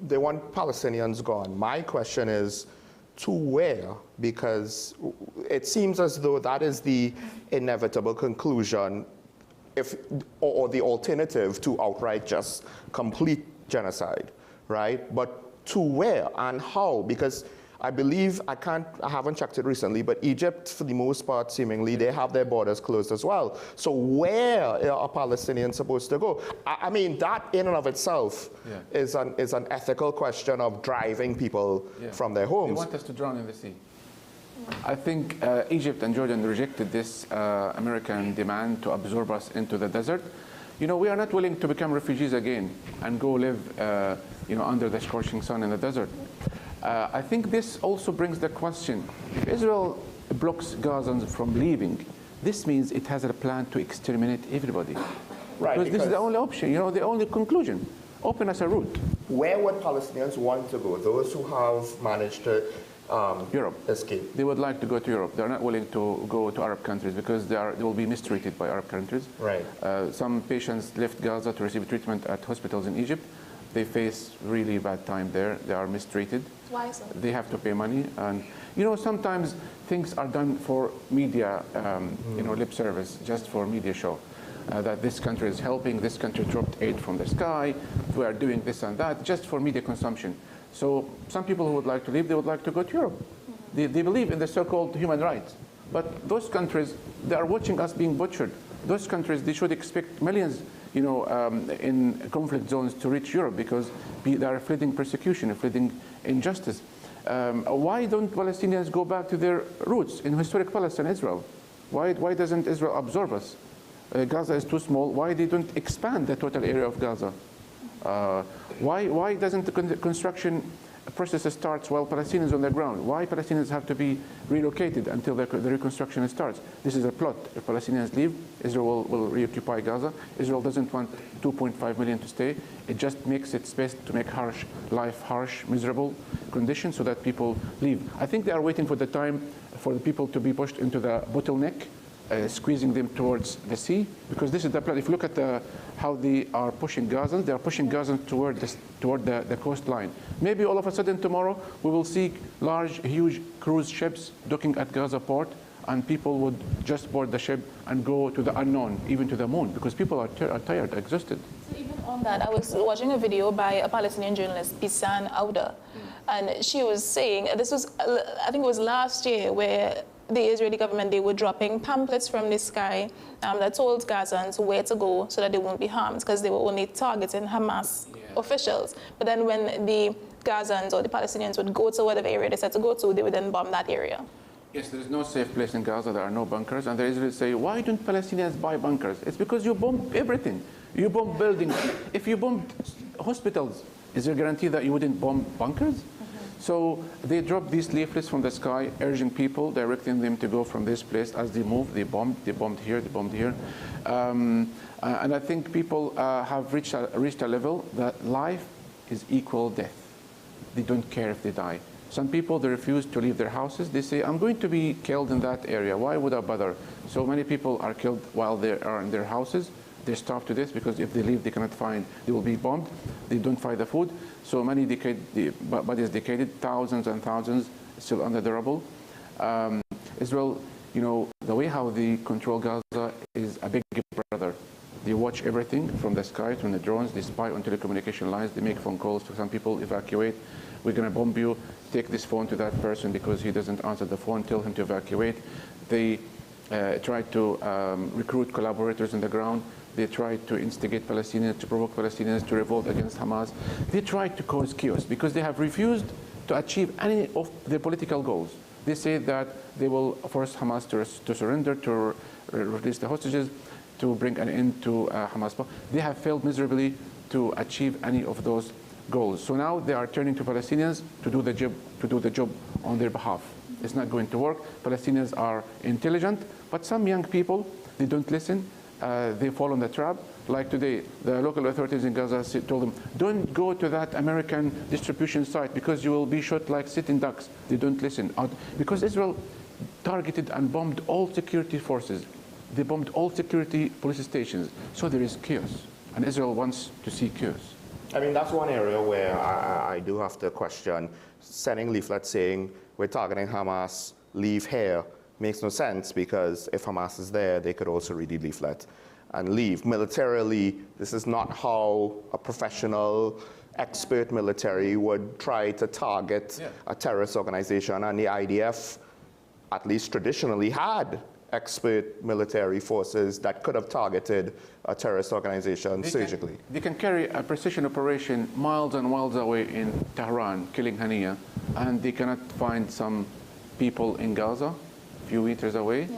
they want Palestinians gone. My question is, to where? Because it seems as though that is the inevitable conclusion, or the alternative to outright just complete genocide, right? But to where and how? Because I believe, I haven't checked it recently, but Egypt, for the most part, seemingly, they have their borders closed as well. So where are Palestinians supposed to go? I mean, that in and of itself is an ethical question of driving people from their homes. They want us to drown in the sea. I think Egypt and Jordan rejected this American demand to absorb us into the desert. We are not willing to become refugees again and go live under the scorching sun in the desert. I think this also brings the question, if Israel blocks Gazans from leaving, this means it has a plan to exterminate everybody. Right. Because this is the only option, the only conclusion. Open us a route. Where would Palestinians want to go? Those who have managed to Europe. Escape. They would like to go to Europe. They're not willing to go to Arab countries because they will be mistreated by Arab countries. Right. Some patients left Gaza to receive treatment at hospitals in Egypt. They face really bad time there. They are mistreated. Why so? They have to pay money, and sometimes things are done for media, lip service, just for media show. That this country is helping, this country dropped aid from the sky, we are doing this and that, just for media consumption. So some people who would like to leave, they would like to go to Europe. They believe in the so-called human rights. But those countries, they are watching us being butchered. Those countries, they should expect millions, in conflict zones to reach Europe because they are fleeing persecution, fleeing injustice. Why don't Palestinians go back to their roots in historic Palestine, Israel? Why doesn't Israel absorb us? Gaza is too small. Why they don't expand the total area of Gaza? Why doesn't the construction process starts while Palestinians on the ground? Why Palestinians have to be relocated until the reconstruction starts? This is a plot. If Palestinians leave, Israel will reoccupy Gaza. Israel doesn't want 2.5 million to stay. It just makes its best to make harsh, miserable conditions so that people leave. I think they are waiting for the time for the people to be pushed into the bottleneck squeezing them towards the sea, because this is the plan. If you look at how they are pushing Gazans, they are pushing Gazans toward the coastline. Maybe all of a sudden tomorrow we will see large, huge cruise ships docking at Gaza port, and people would just board the ship and go to the unknown, even to the moon, because people are tired, exhausted. So even on that, I was watching a video by a Palestinian journalist, Bisan Auda, and she was saying, this was, I think it was last year, where the Israeli government, they were dropping pamphlets from the sky that told Gazans where to go so that they won't be harmed, because they were only targeting Hamas officials. But then when the Gazans or the Palestinians would go to whatever area they said to go to, they would then bomb that area. Yes, there is no safe place in Gaza. There are no bunkers. And the Israelis say, why don't Palestinians buy bunkers? It's because you bomb everything. You bomb buildings. If you bombed hospitals, is there a guarantee that you wouldn't bomb bunkers? So they dropped these leaflets from the sky, urging people, directing them to go from this place. As they moved, they bombed here, they bombed here. And I think people have reached a level that life is equal death. They don't care if they die. Some people, they refuse to leave their houses. They say, I'm going to be killed in that area. Why would I bother? So many people are killed while they are in their houses. They starve to death because if they leave, they cannot find, they will be bombed. They don't find the food. So many the bodies decayed, thousands and thousands still under the rubble. Israel, you know, the way how they control Gaza is a big brother. They watch everything from the sky, from the drones. They spy on telecommunication lines. They make phone calls to some people, evacuate. We're going to bomb you. Take this phone to that person because he doesn't answer the phone. Tell him to evacuate. They try to recruit collaborators on the ground. They try to instigate Palestinians, to provoke Palestinians to revolt against Hamas. They try to cause chaos because they have refused to achieve any of their political goals. They say that they will force Hamas to surrender, to release the hostages, to bring an end to Hamas. They have failed miserably to achieve any of those goals. So now they are turning to Palestinians to do the job on their behalf. It's not going to work. Palestinians are intelligent, but some young people, they don't listen. They fall on the trap. Like today, the local authorities in Gaza told them, don't go to that American distribution site because you will be shot like sitting ducks. They don't listen. Because Israel targeted and bombed all security forces. They bombed all security police stations. So there is chaos. And Israel wants to see chaos. I mean, that's one area where I do have to question sending leaflets saying we're targeting Hamas, leave here, makes no sense, because if Hamas is there, they could also read the leaflet and leave. Militarily, this is not how a professional, expert military would try to target a terrorist organization. And the IDF, at least traditionally, had expert military forces that could have targeted a terrorist organization surgically. They can carry a precision operation miles and miles away in Tehran, killing Haniya, and they cannot find some people in Gaza, a few meters away.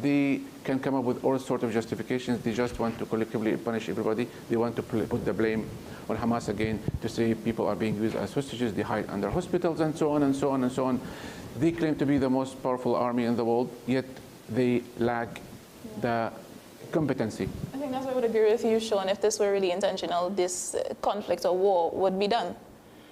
They can come up with all sorts of justifications. They just want to collectively punish everybody. They want to put the blame on Hamas again, to say people are being used as hostages. They hide under hospitals and so on and so on and so on. They claim to be the most powerful army in the world, yet they lack the competency. I think that's why I would agree with you, Sean. If this were really intentional, this conflict or war would be done.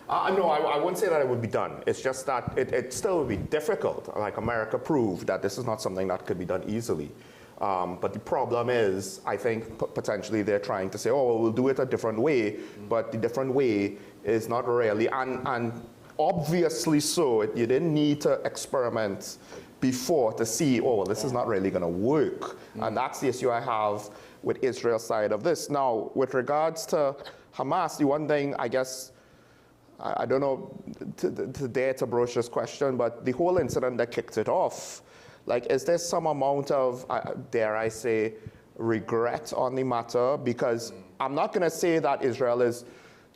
No, I wouldn't say that it would be done. It's just that it still would be difficult. Like America proved that this is not something that could be done easily. But the problem is, I think potentially they're trying to say, oh, well, we'll do it a different way, but the different way is not really, and obviously so, you didn't need to experiment before to see, oh, well, this is not really going to work. And that's the issue I have with Israel's side of this. Now, with regards to Hamas, the one thing, I guess, I don't know to dare to broach this question, but the whole incident that kicked it off, like, is there some amount of, dare I say, regret on the matter? Because I'm not going to say that Israel is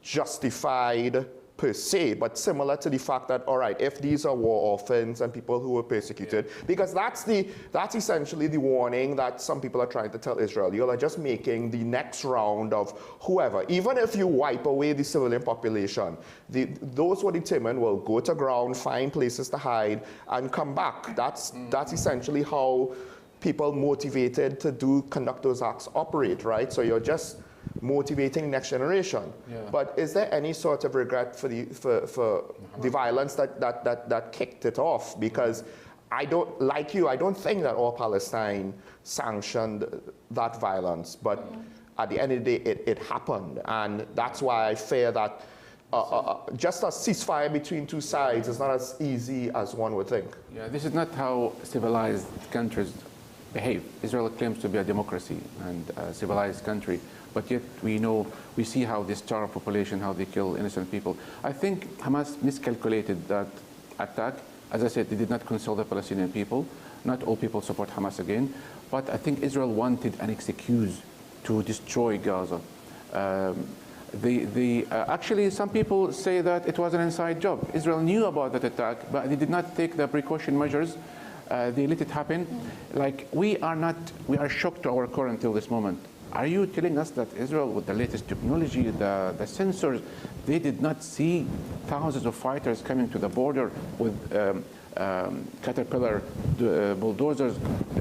justified per se, but similar to the fact that, all right, if these are war orphans and people who were persecuted, because that's essentially the warning that some people are trying to tell Israel. You are just making the next round of whoever, even if you wipe away the civilian population, those who are determined will go to ground, find places to hide, and come back. That's essentially how people motivated to conduct those acts operate, right? So you're just motivating the next generation. But is there any sort of regret for the violence that kicked it off? Because I don't, like you, I don't think that all Palestine sanctioned that violence, but at the end of the day, it happened. And that's why I fear that just a ceasefire between two sides is not as easy as one would think. Yeah, this is not how civilized countries behave. Israel claims to be a democracy and a civilized country, but yet we see how they starve population, how they kill innocent people. I think Hamas miscalculated that attack. As I said, they did not consult the Palestinian people. Not all people support Hamas again, but I think Israel wanted an excuse to destroy Gaza. Actually, some people say that it was an inside job. Israel knew about that attack, but they did not take the precaution measures. They let it happen. Like, we are shocked to our core until this moment. Are you telling us that Israel, with the latest technology, the sensors, they did not see thousands of fighters coming to the border with Caterpillar bulldozers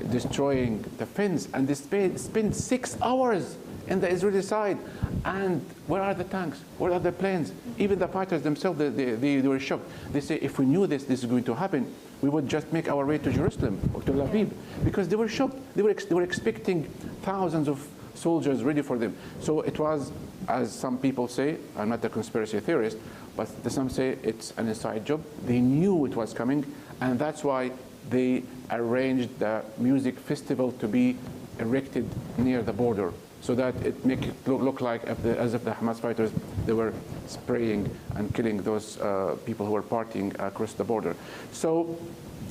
destroying the fence, and they spent 6 hours in the Israeli side? And where are the tanks? Where are the planes? Even the fighters themselves, they were shocked. They say, if we knew this is going to happen, we would just make our way to Jerusalem or to Tel Aviv, because they were shocked. They were expecting thousands of soldiers ready for them. So it was, as some people say, I'm not a conspiracy theorist, but some say it's an inside job. They knew it was coming, and that's why they arranged the music festival to be erected near the border, so that it make it look like as if the Hamas fighters, they were spraying and killing those people who were partying across the border. So,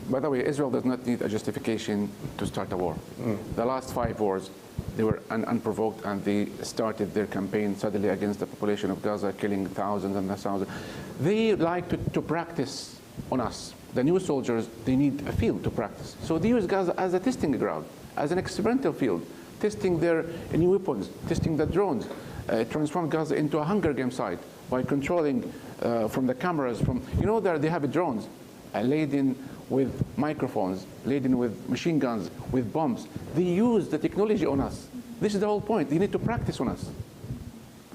by the way, Israel does not need a justification to start a war. The last 5 wars, they were unprovoked, and they started their campaign suddenly against the population of Gaza, killing thousands and thousands. They like to practice on us. The new soldiers, they need a field to practice. So they use Gaza as a testing ground, as an experimental field, testing their new weapons, testing the drones, transform Gaza into a Hunger Game site by controlling from the cameras. They have drones laden with microphones, laden with machine guns, with bombs. They use the technology on us. This is the whole point. They need to practice on us.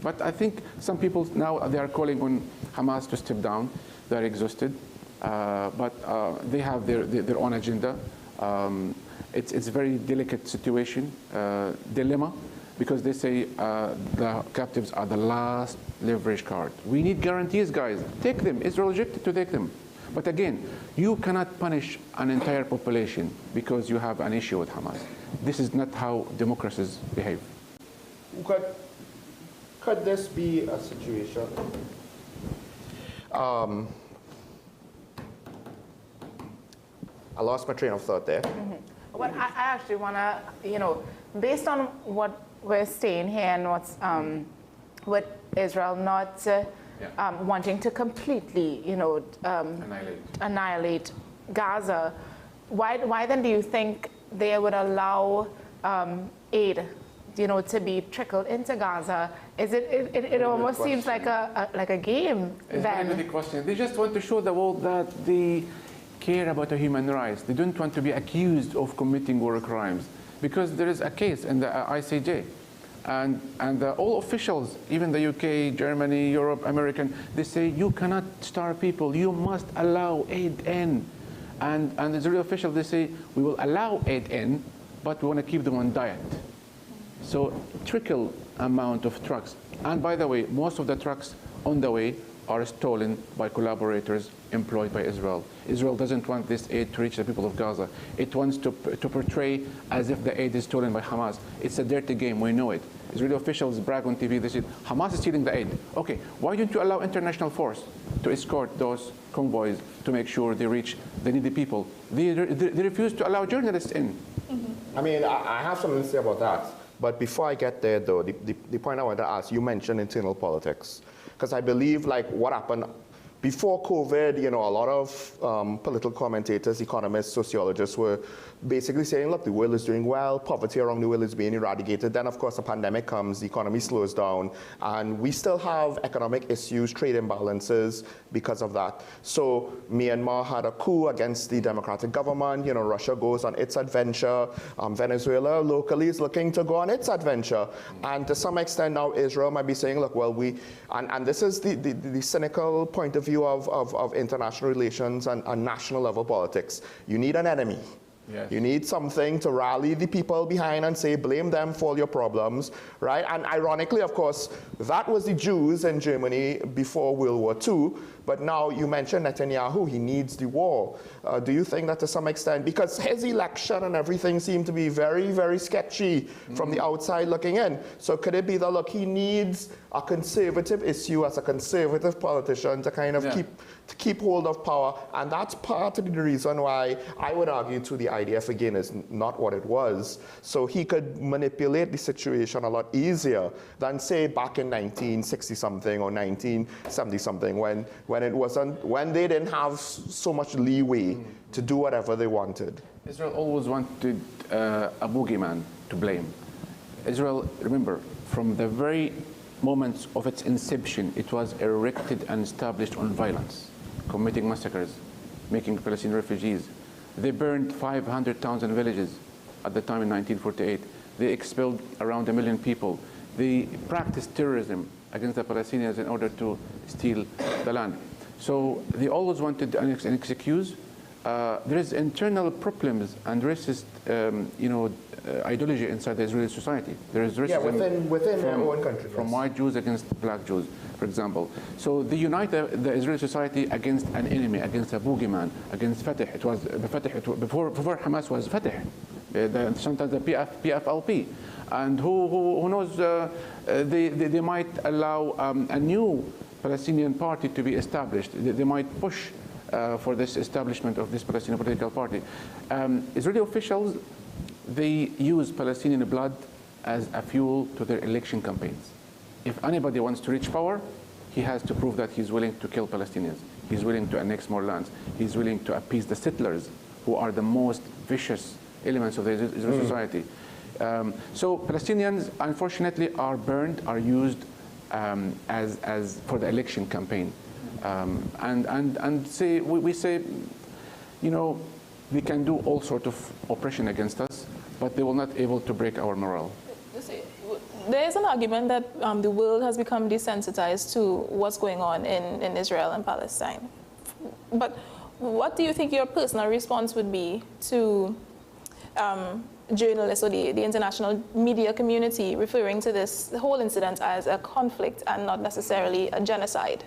But I think some people now, they are calling on Hamas to step down. They're exhausted. But they have their own agenda. It's a very delicate situation, dilemma, because they say the captives are the last leverage card. We need guarantees, guys. Take them. Israel rejected to take them. But again, you cannot punish an entire population because you have an issue with Hamas. This is not how democracies behave. Could this be a situation? I lost my train of thought there. Well, I actually want to, based on what we're saying here and what's with Israel not wanting to completely, annihilate Gaza, why then do you think they would allow aid, to be trickled into Gaza? It almost seems like a game. It's a very good question. They just want to show the world that they care about the human rights. They don't want to be accused of committing war crimes, because there is a case in the ICJ. And all officials, even the UK, Germany, Europe, American, they say you cannot starve people. You must allow aid in. And the Israeli officials, they say we will allow aid in, but we want to keep them on diet. So trickle amount of trucks. And by the way, most of the trucks on the way are stolen by collaborators employed by Israel. Israel doesn't want this aid to reach the people of Gaza. It wants to portray as if the aid is stolen by Hamas. It's a dirty game, we know it. Israeli officials brag on TV, they say, Hamas is stealing the aid. Okay, why don't you allow international force to escort those convoys to make sure they reach the needy people? They refuse to allow journalists in. I mean, I have something to say about that. But before I get there, though, the point I want to ask, you mentioned internal politics. Because I believe, like, what happened before COVID, a lot of political commentators, economists, sociologists were basically saying, look, the world is doing well, poverty around the world is being eradicated. Then, of course, the pandemic comes, the economy slows down, and we still have economic issues, trade imbalances because of that. So Myanmar had a coup against the democratic government. Russia goes on its adventure. Venezuela locally is looking to go on its adventure. And to some extent now, Israel might be saying, look, well, and this is the cynical point of view view of international relations and national level politics, you need an enemy. Yes. You need something to rally the people behind and say, blame them for all your problems, right? And ironically, of course, that was the Jews in Germany before World War II, but now you mentioned Netanyahu, he needs the war. Do you think that to some extent, because his election and everything seemed to be very, very sketchy from the outside looking in, so could it be that, look, he needs a conservative issue as a conservative politician to kind of keep hold of power, and that's part of the reason why I would argue to the IDF again is not what it was. So he could manipulate the situation a lot easier than say back in 1960 something or 1970 something when they didn't have so much leeway to do whatever they wanted. Israel always wanted a boogeyman to blame. Israel, remember, from the very moments of its inception, it was erected and established on violence, committing massacres, making Palestinian refugees. They burned 500,000 villages at the time in 1948. They expelled around 1 million people. They practiced terrorism against the Palestinians in order to steal the land. So they always wanted an excuse. There is internal problems and racist, ideology inside the Israeli society. There is racism within their own country. From white Jews against black Jews, for example. So they unite the Israeli society against an enemy, against a boogeyman, against Fatah. It was before Hamas was Fatah. Sometimes the PFLP. And who knows, they might allow a new Palestinian party to be established. They might push for this establishment of this Palestinian political party. Israeli officials, they use Palestinian blood as a fuel to their election campaigns. If anybody wants to reach power, he has to prove that he's willing to kill Palestinians. He's willing to annex more lands. He's willing to appease the settlers, who are the most vicious elements of the Israeli society. So Palestinians, unfortunately, are burned, are used as for the election campaign. And we say, they can do all sorts of oppression against us, but they will not able to break our morale. There is an argument that the world has become desensitized to what's going on in Israel and Palestine. But what do you think your personal response would be to journalists or the international media community referring to the whole incident as a conflict and not necessarily a genocide?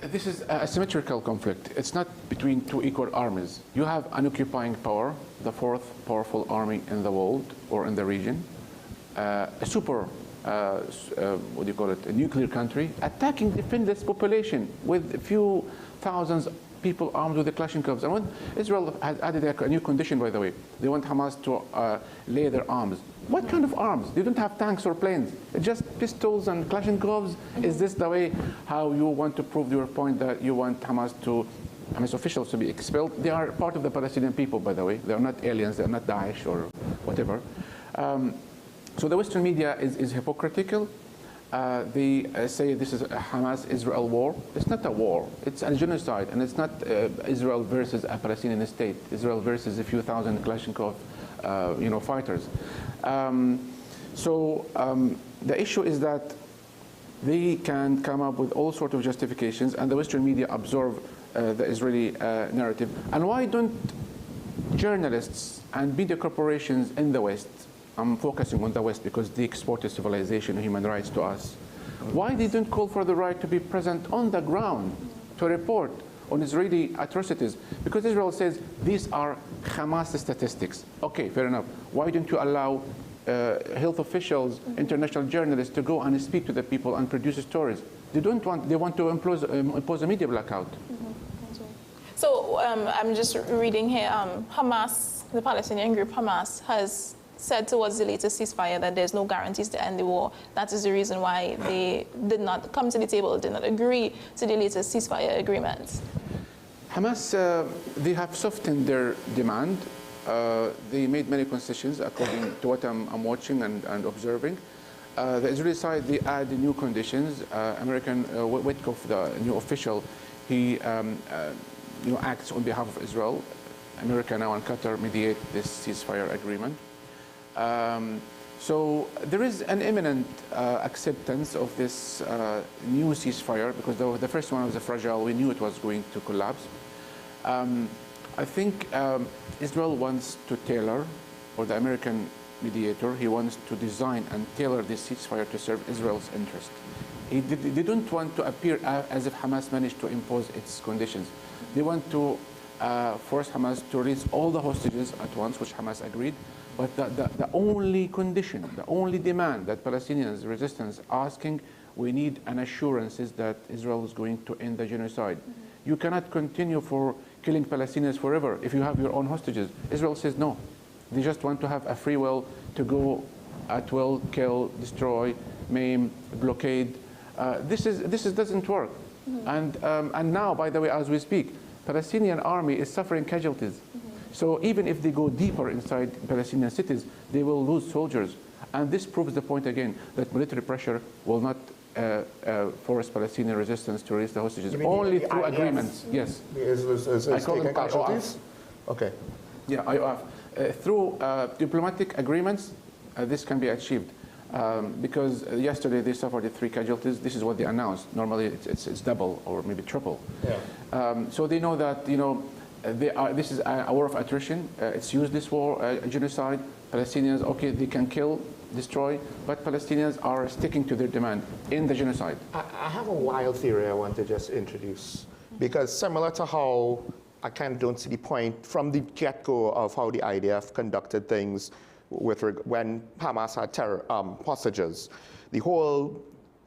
This is a symmetrical conflict. It's not between two equal armies. You have an occupying power, the fourth powerful army in the world or in the region, a super, a nuclear country, attacking defenseless population with a few thousands of people armed with the Kalashnikovs. And when Israel has added a new condition, by the way, they want Hamas to lay their arms. What kind of arms? They don't have tanks or planes. It's just pistols and Kalashnikovs. Is this the way how you want to prove your point that you want Hamas officials to be expelled? They are part of the Palestinian people, by the way. They are not aliens. They are not Daesh or whatever. So the Western media is hypocritical. They say this is a Hamas-Israel war. It's not a war. It's a genocide, and it's not Israel versus a Palestinian state. Israel versus a few thousand Kalashnikov, fighters. The issue is that they can come up with all sorts of justifications, and the Western media absorb the Israeli narrative. And why don't journalists and media corporations in the West, I'm focusing on the West because they exported civilization and human rights to us, why they don't call for the right to be present on the ground to report on Israeli atrocities? Because Israel says these are Hamas statistics. Okay, fair enough. Why don't you allow health officials, international journalists to go and speak to the people and produce stories? They want to impose a media blackout. So I'm just reading here, Hamas, the Palestinian group Hamas, has said towards the latest ceasefire that there's no guarantees to end the war. That is the reason why they did not come to the table, did not agree to the latest ceasefire agreements. Hamas, they have softened their demand. They made many concessions according to what I'm watching and observing. The Israeli side, they add new conditions. American Witkoff, the new official, he acts on behalf of Israel. America now and Qatar mediate this ceasefire agreement. So there is an imminent acceptance of this new ceasefire, because the first one was fragile. We knew it was going to collapse. I think Israel wants to tailor, or the American mediator, he wants to design and tailor this ceasefire to serve Israel's interest. They don't want to appear as if Hamas managed to impose its conditions. They want to force Hamas to release all the hostages at once, which Hamas agreed. But the only condition, the only demand that Palestinians resistance asking, we need an assurances that Israel is going to end the genocide. You cannot continue for killing Palestinians forever if you have your own hostages. Israel says no. They just want to have a free will to go at will, kill, destroy, maim, blockade. This doesn't work. And now, by the way, as we speak, Palestinian army is suffering casualties. So even if they go deeper inside Palestinian cities, they will lose soldiers. And this proves the point again that military pressure will not force Palestinian resistance to release the hostages. Only through agreements. Yes. Is taking casualties? Okay. Yeah, IOF. Through diplomatic agreements, this can be achieved. Because yesterday they suffered 3 casualties. This is what they announced. Normally it's double or maybe triple. Yeah. So they know that, you know, this is a war of attrition. It's useless war, genocide. Palestinians, okay, they can kill, destroy, but Palestinians are sticking to their demand in the genocide. I have a wild theory I want to just introduce, because similar to how I kind of don't see the point from the get-go of how the IDF conducted things when Hamas had hostages. The whole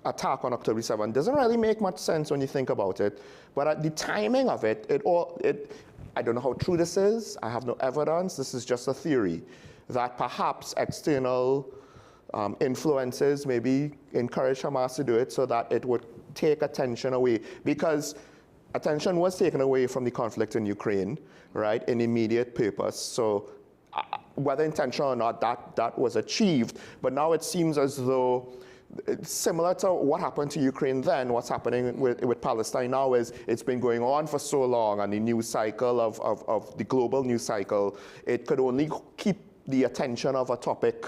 attack on October 7 doesn't really make much sense when you think about it, but at the timing of it, I don't know how true this is. I have no evidence. This is just a theory that perhaps external influences maybe encourage Hamas to do it so that it would take attention away, because attention was taken away from the conflict in Ukraine, right, in immediate purpose. So whether intentional or not, that was achieved. But now it seems as though, similar to what happened to Ukraine then, what's happening with Palestine now is it's been going on for so long, and the news cycle of the global news cycle, it could only keep the attention of a topic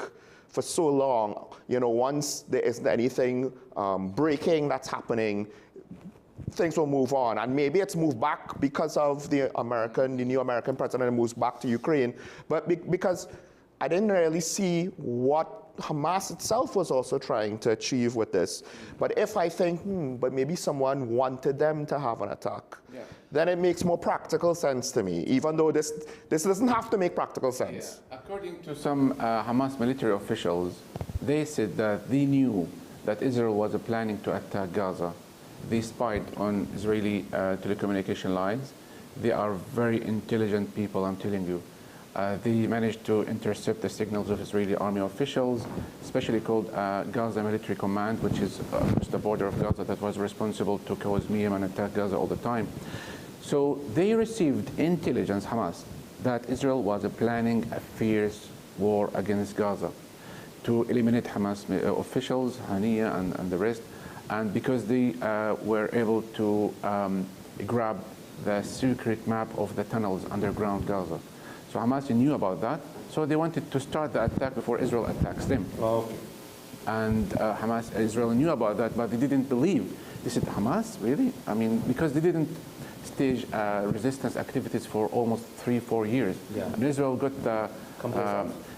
for so long. You know, once there isn't anything breaking that's happening, things will move on. And maybe it's moved back because of the new American president moves back to Ukraine, but because I didn't really see what Hamas itself was also trying to achieve with this. But if I think, but maybe someone wanted them to have an attack, then it makes more practical sense to me, even though this doesn't have to make practical sense. Yeah. According to some Hamas military officials, they said that they knew that Israel was planning to attack Gaza. They spied on Israeli telecommunication lines. They are very intelligent people, I'm telling you. They managed to intercept the signals of Israeli army officials, especially called Gaza Military Command, which is across the border of Gaza, that was responsible to cause mayhem and attack Gaza all the time. So they received intelligence, Hamas, that Israel was planning a fierce war against Gaza to eliminate Hamas officials, Haniya and the rest. And because they were able to grab the secret map of the tunnels underground Gaza. So Hamas knew about that, so they wanted to start the attack before Israel attacks them. Okay. And Israel knew about that, but they didn't believe. They said, Hamas, really? I mean, because they didn't stage resistance activities for almost 3-4 years. Yeah. And Israel got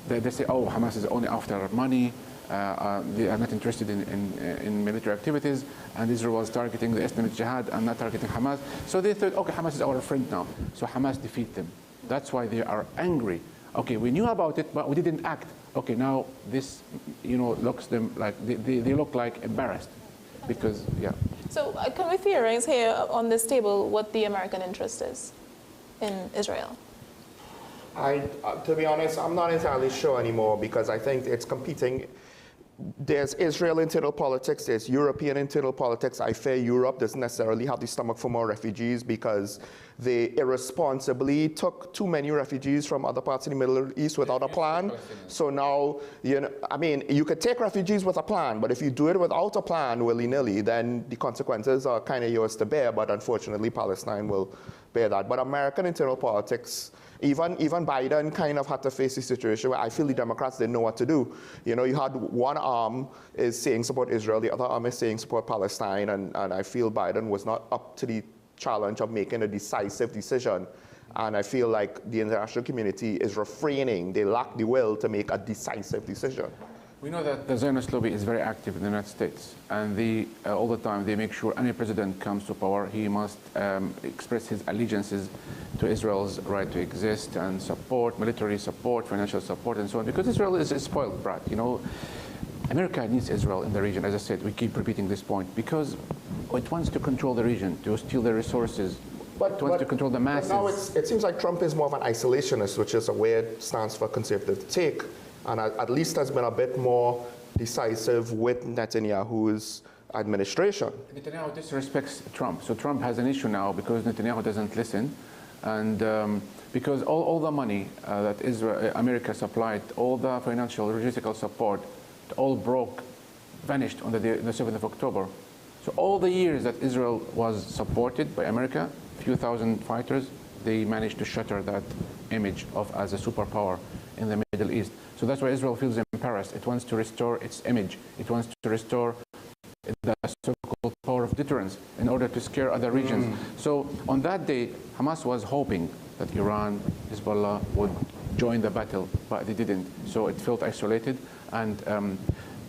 they say, oh, Hamas is only after money. They are not interested in military activities, and Israel was targeting the Islamic Jihad and not targeting Hamas. So they thought, okay, Hamas is our friend now. So Hamas defeat them. That's why they are angry. Okay, we knew about it, but we didn't act. Okay, now this, looks them like they look like embarrassed, because So can we theorize here on this table what the American interest is in Israel? To be honest, I'm not entirely sure anymore, because I think it's competing. There's Israel internal politics, there's European internal politics. I fear Europe doesn't necessarily have the stomach for more refugees, because they irresponsibly took too many refugees from other parts of the Middle East without a plan. So now, you could take refugees with a plan, but if you do it without a plan, willy-nilly, then the consequences are kind of yours to bear. But unfortunately, Palestine will bear that. But American internal politics, even Biden kind of had to face a situation where I feel the Democrats didn't know what to do. You know, you had one arm is saying support Israel, the other arm is saying support Palestine, and I feel Biden was not up to the challenge of making a decisive decision. And I feel like the international community is refraining. They lack the will to make a decisive decision. We know that the Zionist lobby is very active in the United States, and they, all the time, they make sure any president comes to power, he must express his allegiances to Israel's right to exist and support, military support, financial support, and so on, because Israel is a spoiled brat. You know, America needs Israel in the region, as I said, we keep repeating this point, because it wants to control the region, to steal the resources, it wants to control the masses. Now it seems like Trump is more of an isolationist, which is a weird stance for a conservative to take. And at least has been a bit more decisive with Netanyahu's administration. Netanyahu disrespects Trump. So Trump has an issue now because Netanyahu doesn't listen. And because all the money that America supplied, all the financial, logistical support, all vanished on the 7th of October. So all the years that Israel was supported by America, few thousand fighters, they managed to shatter that image of as a superpower in the Middle East. So that's why Israel feels embarrassed. It wants to restore its image. It wants to restore the so-called power of deterrence in order to scare other regions. So on that day, Hamas was hoping that Iran, Hezbollah would join the battle, but they didn't. So it felt isolated, and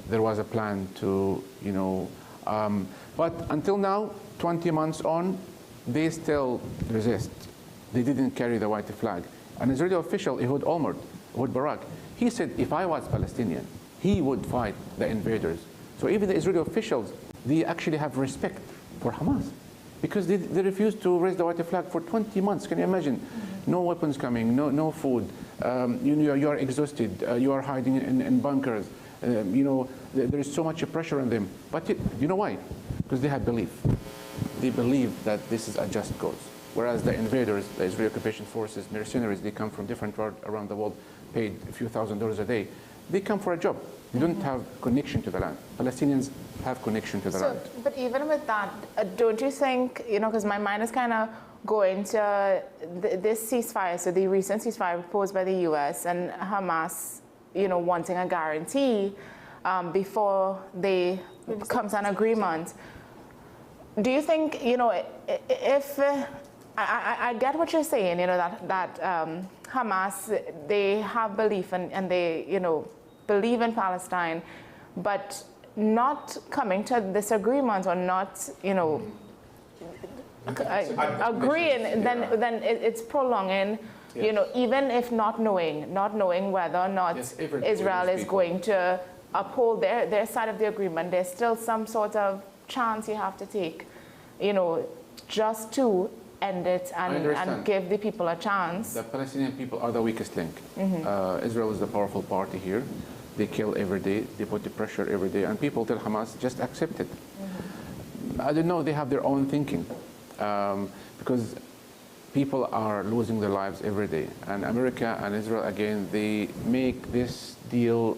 there was a plan to, you know, but until now, 20 months on, they still resist. They didn't carry the white flag. An Israeli official, Ehud Barak, he said if I was Palestinian, he would fight the invaders. So even the Israeli officials, they actually have respect for Hamas because they refused to raise the white flag for 20 months. Can you imagine? No weapons coming, no food. You are exhausted. You are hiding in bunkers. You know, there is so much pressure on them. But you know why? Because they have belief. They believe that this is a just cause. Whereas the invaders, the Israeli occupation forces, mercenaries, they come from different parts around the world, paid a few $1,000s a day. They come for a job. They don't have connection to the land. Palestinians have connection to the land. But even with that, don't you think, you know, because my mind is kind of going to this ceasefire, so the recent ceasefire proposed by the U.S. and Hamas, you know, wanting a guarantee before they come to an agreement. Do you think, you know, if I get what you're saying, you know, that Hamas, they have belief and they, you know, believe in Palestine, but not coming to this agreement or not, you know, agreeing, then it's prolonging, you know, even if not knowing whether or not Israel is going to uphold their side of the agreement, there's still some sort of chance you have to take, you know, just to end it and give the people a chance. The Palestinian people are the weakest link. Israel is the powerful party here. They kill every day. They put the pressure every day. And people tell Hamas, just accept it. I don't know. They have their own thinking. Because people are losing their lives every day. And America and Israel, again, they make this deal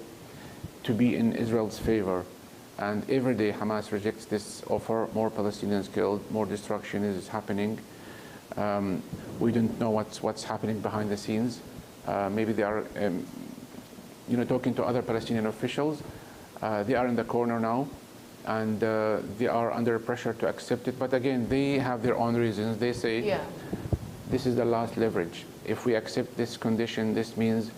to be in Israel's favor. And every day Hamas rejects this offer. More Palestinians killed, more destruction is happening. We don't know what's happening behind the scenes. Maybe they are, you know, talking to other Palestinian officials. They are in the corner now, and they are under pressure to accept it. But again, they have their own reasons. They say, this is the last leverage. If we accept this condition, this means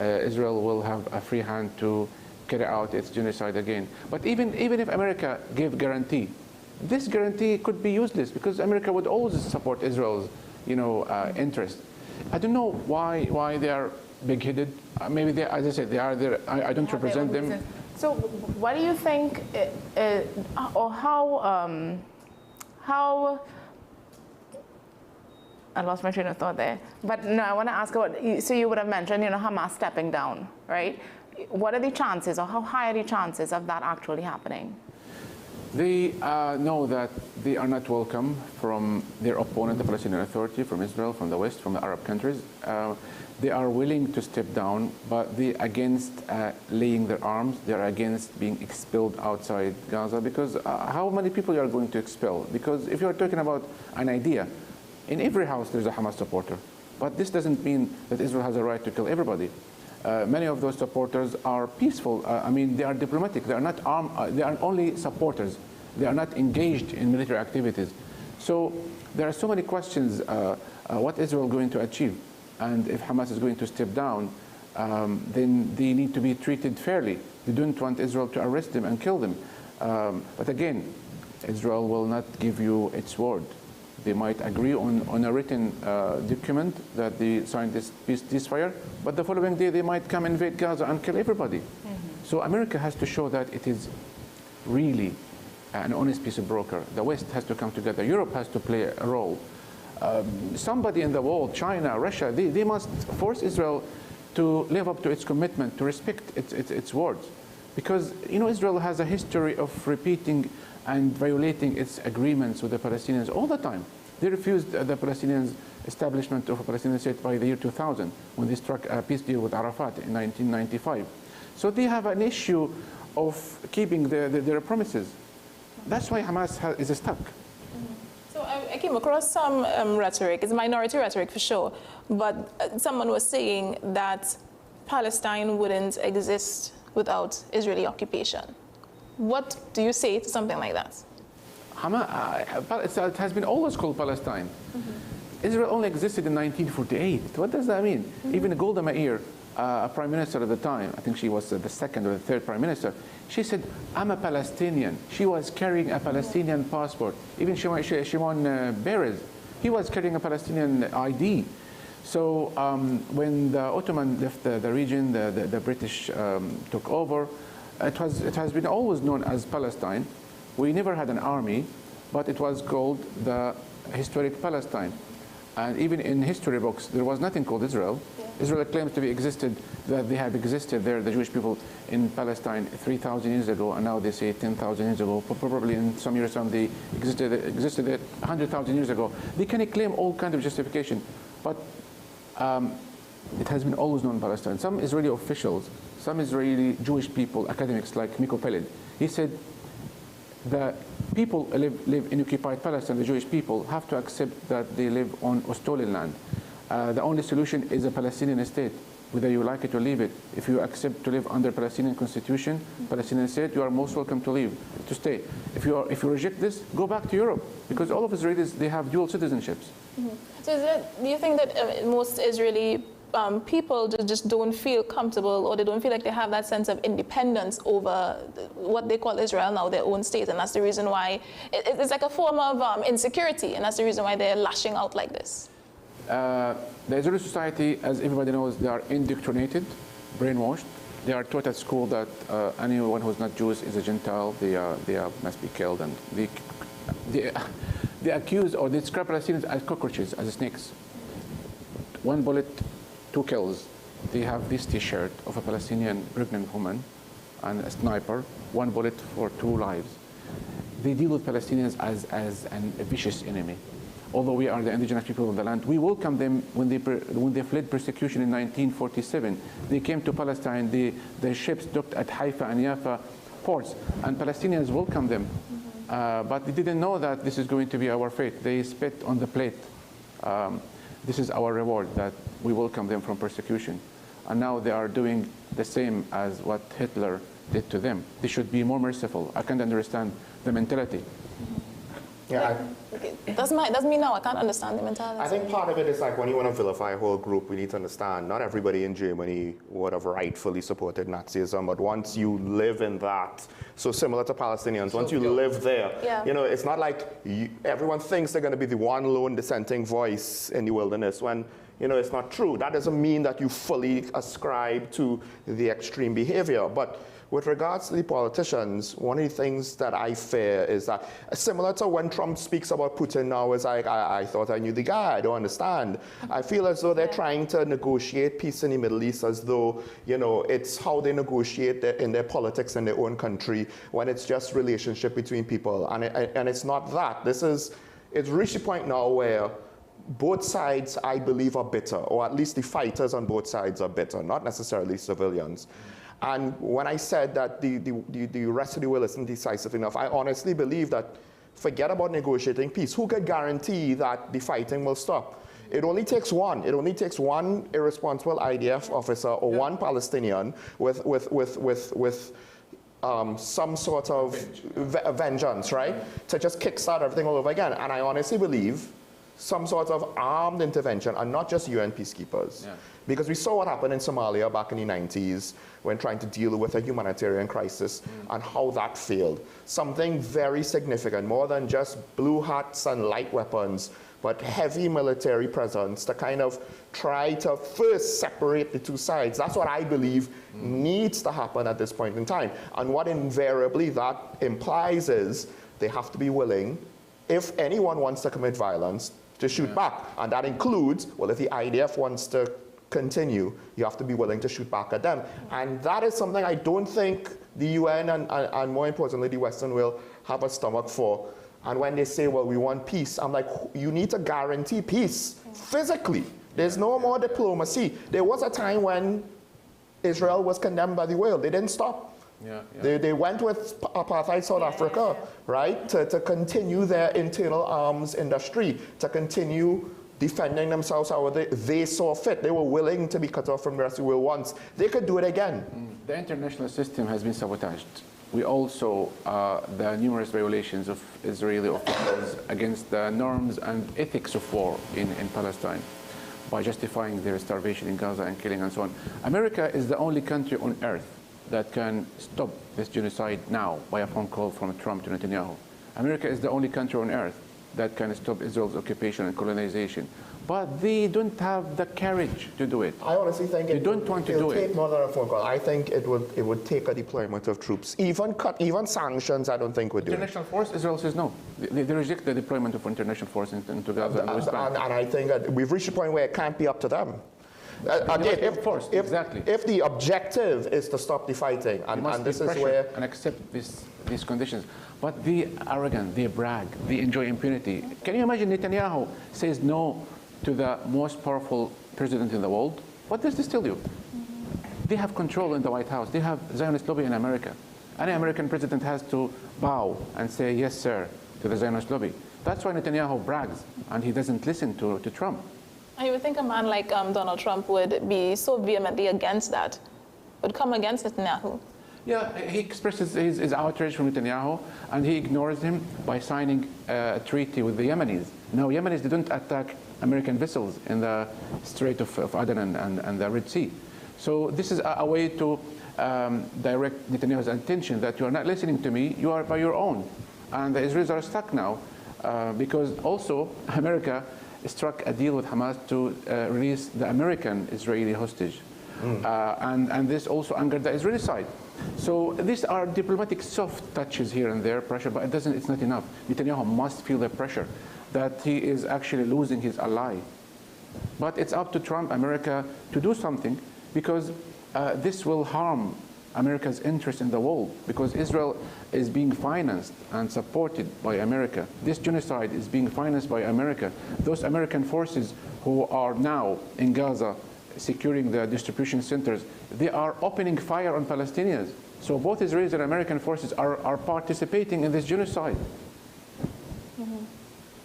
Israel will have a free hand to carry out its genocide again. But even if America gave guarantee, this guarantee could be useless because America would always support Israel's, you know, interest. I don't know why they are big-headed. Maybe they, as I said, they are there. I don't represent them. So, what do you think, or how? I lost my train of thought there. But no, I want to ask about. So you would have mentioned, you know, Hamas stepping down, right? What are the chances, or how high are the chances of that actually happening? They know that they are not welcome from their opponent, the Palestinian Authority, from Israel, from the West, from the Arab countries. They are willing to step down, but they are against laying their arms. They are against being expelled outside Gaza because how many people you are going to expel? Because if you are talking about an idea, In every house there's a Hamas supporter. But this doesn't mean that Israel has a right to kill everybody. Many of those supporters are peaceful. I mean, they are diplomatic. They are not armed. They are only supporters. They are not engaged in military activities. So there are so many questions. What is Israel going to achieve? And if Hamas is going to step down, then they need to be treated fairly. They don't want Israel to arrest them and kill them. But again, Israel will not give you its word. They might agree on a written document that they signed this ceasefire, but the following day they might come invade Gaza and kill everybody. So America has to show that it is really an honest piece of broker. The West has to come together. Europe has to play a role. Somebody in the world, China, Russia, they must force Israel to live up to its commitment, to respect its words. Because, you know, Israel has a history of repeating and violating its agreements with the Palestinians all the time. They refused the Palestinians' establishment of a Palestinian state by the year 2000, when they struck a peace deal with Arafat in 1995. So they have an issue of keeping their promises. That's why Hamas is stuck. So I came across some rhetoric, it's minority rhetoric for sure, but someone was saying that Palestine wouldn't exist without Israeli occupation. What do you say to something like that? It has been always called Palestine. Israel only existed in 1948. What does that mean? Even Golda Meir, a prime minister at the time, I think she was the second or the third prime minister, she said, I'm a Palestinian. She was carrying a Palestinian passport. Even Shimon Peres, he was carrying a Palestinian ID. So when the Ottoman left the region, the British took over, it has been always known as Palestine. We never had an army, but it was called the historic Palestine. And even in history books, there was nothing called Israel. Israel claims to be that they have existed there, the Jewish people in Palestine 3,000 years ago, and now they say 10,000 years ago. Probably in some years they existed 100,000 years ago. They can claim all kinds of justification, but it has been always known Palestine. Some Israeli officials, some Israeli Jewish people, academics like Miko Peled, he said the people live in occupied Palestine, the Jewish people, have to accept that they live on stolen land. The only solution is a Palestinian state, whether you like it or leave it. If you accept to live under Palestinian constitution, Palestinian state, you are most welcome to stay. If you reject this, go back to Europe, because all of Israelis, they have dual citizenships. So do you think that most Israeli people just don't feel comfortable, or they don't feel like they have that sense of independence over what they call Israel now, their own state, and that's the reason why it's like a form of insecurity, and that's the reason why they're lashing out like this? The Israeli society, as everybody knows, they are indoctrinated, brainwashed. They are taught at school that anyone who's not Jewish is a Gentile. They must be killed, and they accuse or they describe Palestinians as cockroaches, as snakes. One bullet, 2 kills. They have this T-shirt of a Palestinian pregnant woman and a sniper, 1 bullet for 2 lives. They deal with Palestinians as a vicious enemy. Although we are the indigenous people of the land, we welcome them when they fled persecution in 1947. They came to Palestine. The ships docked at Haifa and Jaffa ports, and Palestinians welcomed them. But they didn't know that this is going to be our fate. They spit on the plate. This is our reward, that we welcome them from persecution. And now they are doing the same as what Hitler did to them. They should be more merciful. I can't understand the mentality. Yeah, That's me now. I can't understand the mentality. I think part of it is like when you want to vilify a whole group, we need to understand not everybody in Germany would have rightfully supported Nazism, but once you live in that, so similar to Palestinians, once you live there, you know, it's not like everyone thinks they're going to be the one lone dissenting voice in the wilderness when, you know, it's not true. That doesn't mean that you fully ascribe to the extreme behavior. But with regards to the politicians, one of the things that I fear is that, similar to when Trump speaks about Putin now, is like, I thought I knew the guy, I don't understand. I feel as though they're trying to negotiate peace in the Middle East as though, you know, it's how they negotiate in their politics in their own country when it's just relationship between people. And it's not that. It's reached a point now where both sides, I believe, are bitter, or at least the fighters on both sides are bitter, not necessarily civilians. And when I said that the rest of the world isn't decisive enough, I honestly believe that forget about negotiating peace. Who could guarantee that the fighting will stop? It only takes one. It only takes one irresponsible IDF officer or one Palestinian with some sort of vengeance, right? To just kickstart everything all over again. And I honestly believe some sort of armed intervention, and not just UN peacekeepers. Yeah. Because we saw what happened in Somalia back in the 90s when trying to deal with a humanitarian crisis and how that failed. Something very significant, more than just blue hats and light weapons, but heavy military presence to kind of try to first separate the two sides. That's what I believe needs to happen at this point in time. And what invariably that implies is they have to be willing, if anyone wants to commit violence, to shoot back. And that includes, well, if the IDF wants to continue, you have to be willing to shoot back at them. And that is something I don't think the UN and more importantly, the Western will have a stomach for. And when they say, well, we want peace, I'm like, you need to guarantee peace physically. There's no more diplomacy. There was a time when Israel was condemned by the world. They didn't stop. They went with apartheid South Africa, right, to continue their internal arms industry, to continue defending themselves how they saw fit. They were willing to be cut off from the rest of the world once. They could do it again. The international system has been sabotaged. We also the numerous violations of Israeli officials against the norms and ethics of war in Palestine by justifying their starvation in Gaza and killing and so on. America is the only country on earth that can stop this genocide now by a phone call from Trump to Netanyahu. America is the only country on earth that can stop Israel's occupation and colonization. But they don't have the courage to do it. I honestly think they don't want to do it. It'll take more than a phone call. I think it would take a deployment of troops. Even sanctions, I don't think would do it. International force, Israel says no. They reject the deployment of international force into Gaza and West Bank. And I think that we've reached a point where it can't be up to them. Again, if the objective is to stop the fighting, and this is where... And accept these conditions. But they arrogant, they brag, they enjoy impunity. Can you imagine Netanyahu says no to the most powerful president in the world? What does this tell you? They have control in the White House. They have Zionist lobby in America. Any American president has to bow and say, yes, sir, to the Zionist lobby. That's why Netanyahu brags, and he doesn't listen to Trump. You would think a man like Donald Trump would be so vehemently against that, would come against Netanyahu. Yeah, he expresses his outrage from Netanyahu, and he ignores him by signing a treaty with the Yemenis. Now, Yemenis didn't attack American vessels in the Strait of Aden and the Red Sea. So this is a way to direct Netanyahu's attention that you are not listening to me, you are by your own. And the Israelis are stuck now because also America struck a deal with Hamas to release the American Israeli hostage. And this also angered the Israeli side. So these are diplomatic soft touches here and there, pressure, but it's not enough. Netanyahu must feel the pressure that he is actually losing his ally. But it's up to Trump, America, to do something, because this will harm America's interest in the world, because Israel is being financed and supported by America. This genocide is being financed by America. Those American forces who are now in Gaza securing the distribution centers, they are opening fire on Palestinians. So both Israelis and American forces are participating in this genocide.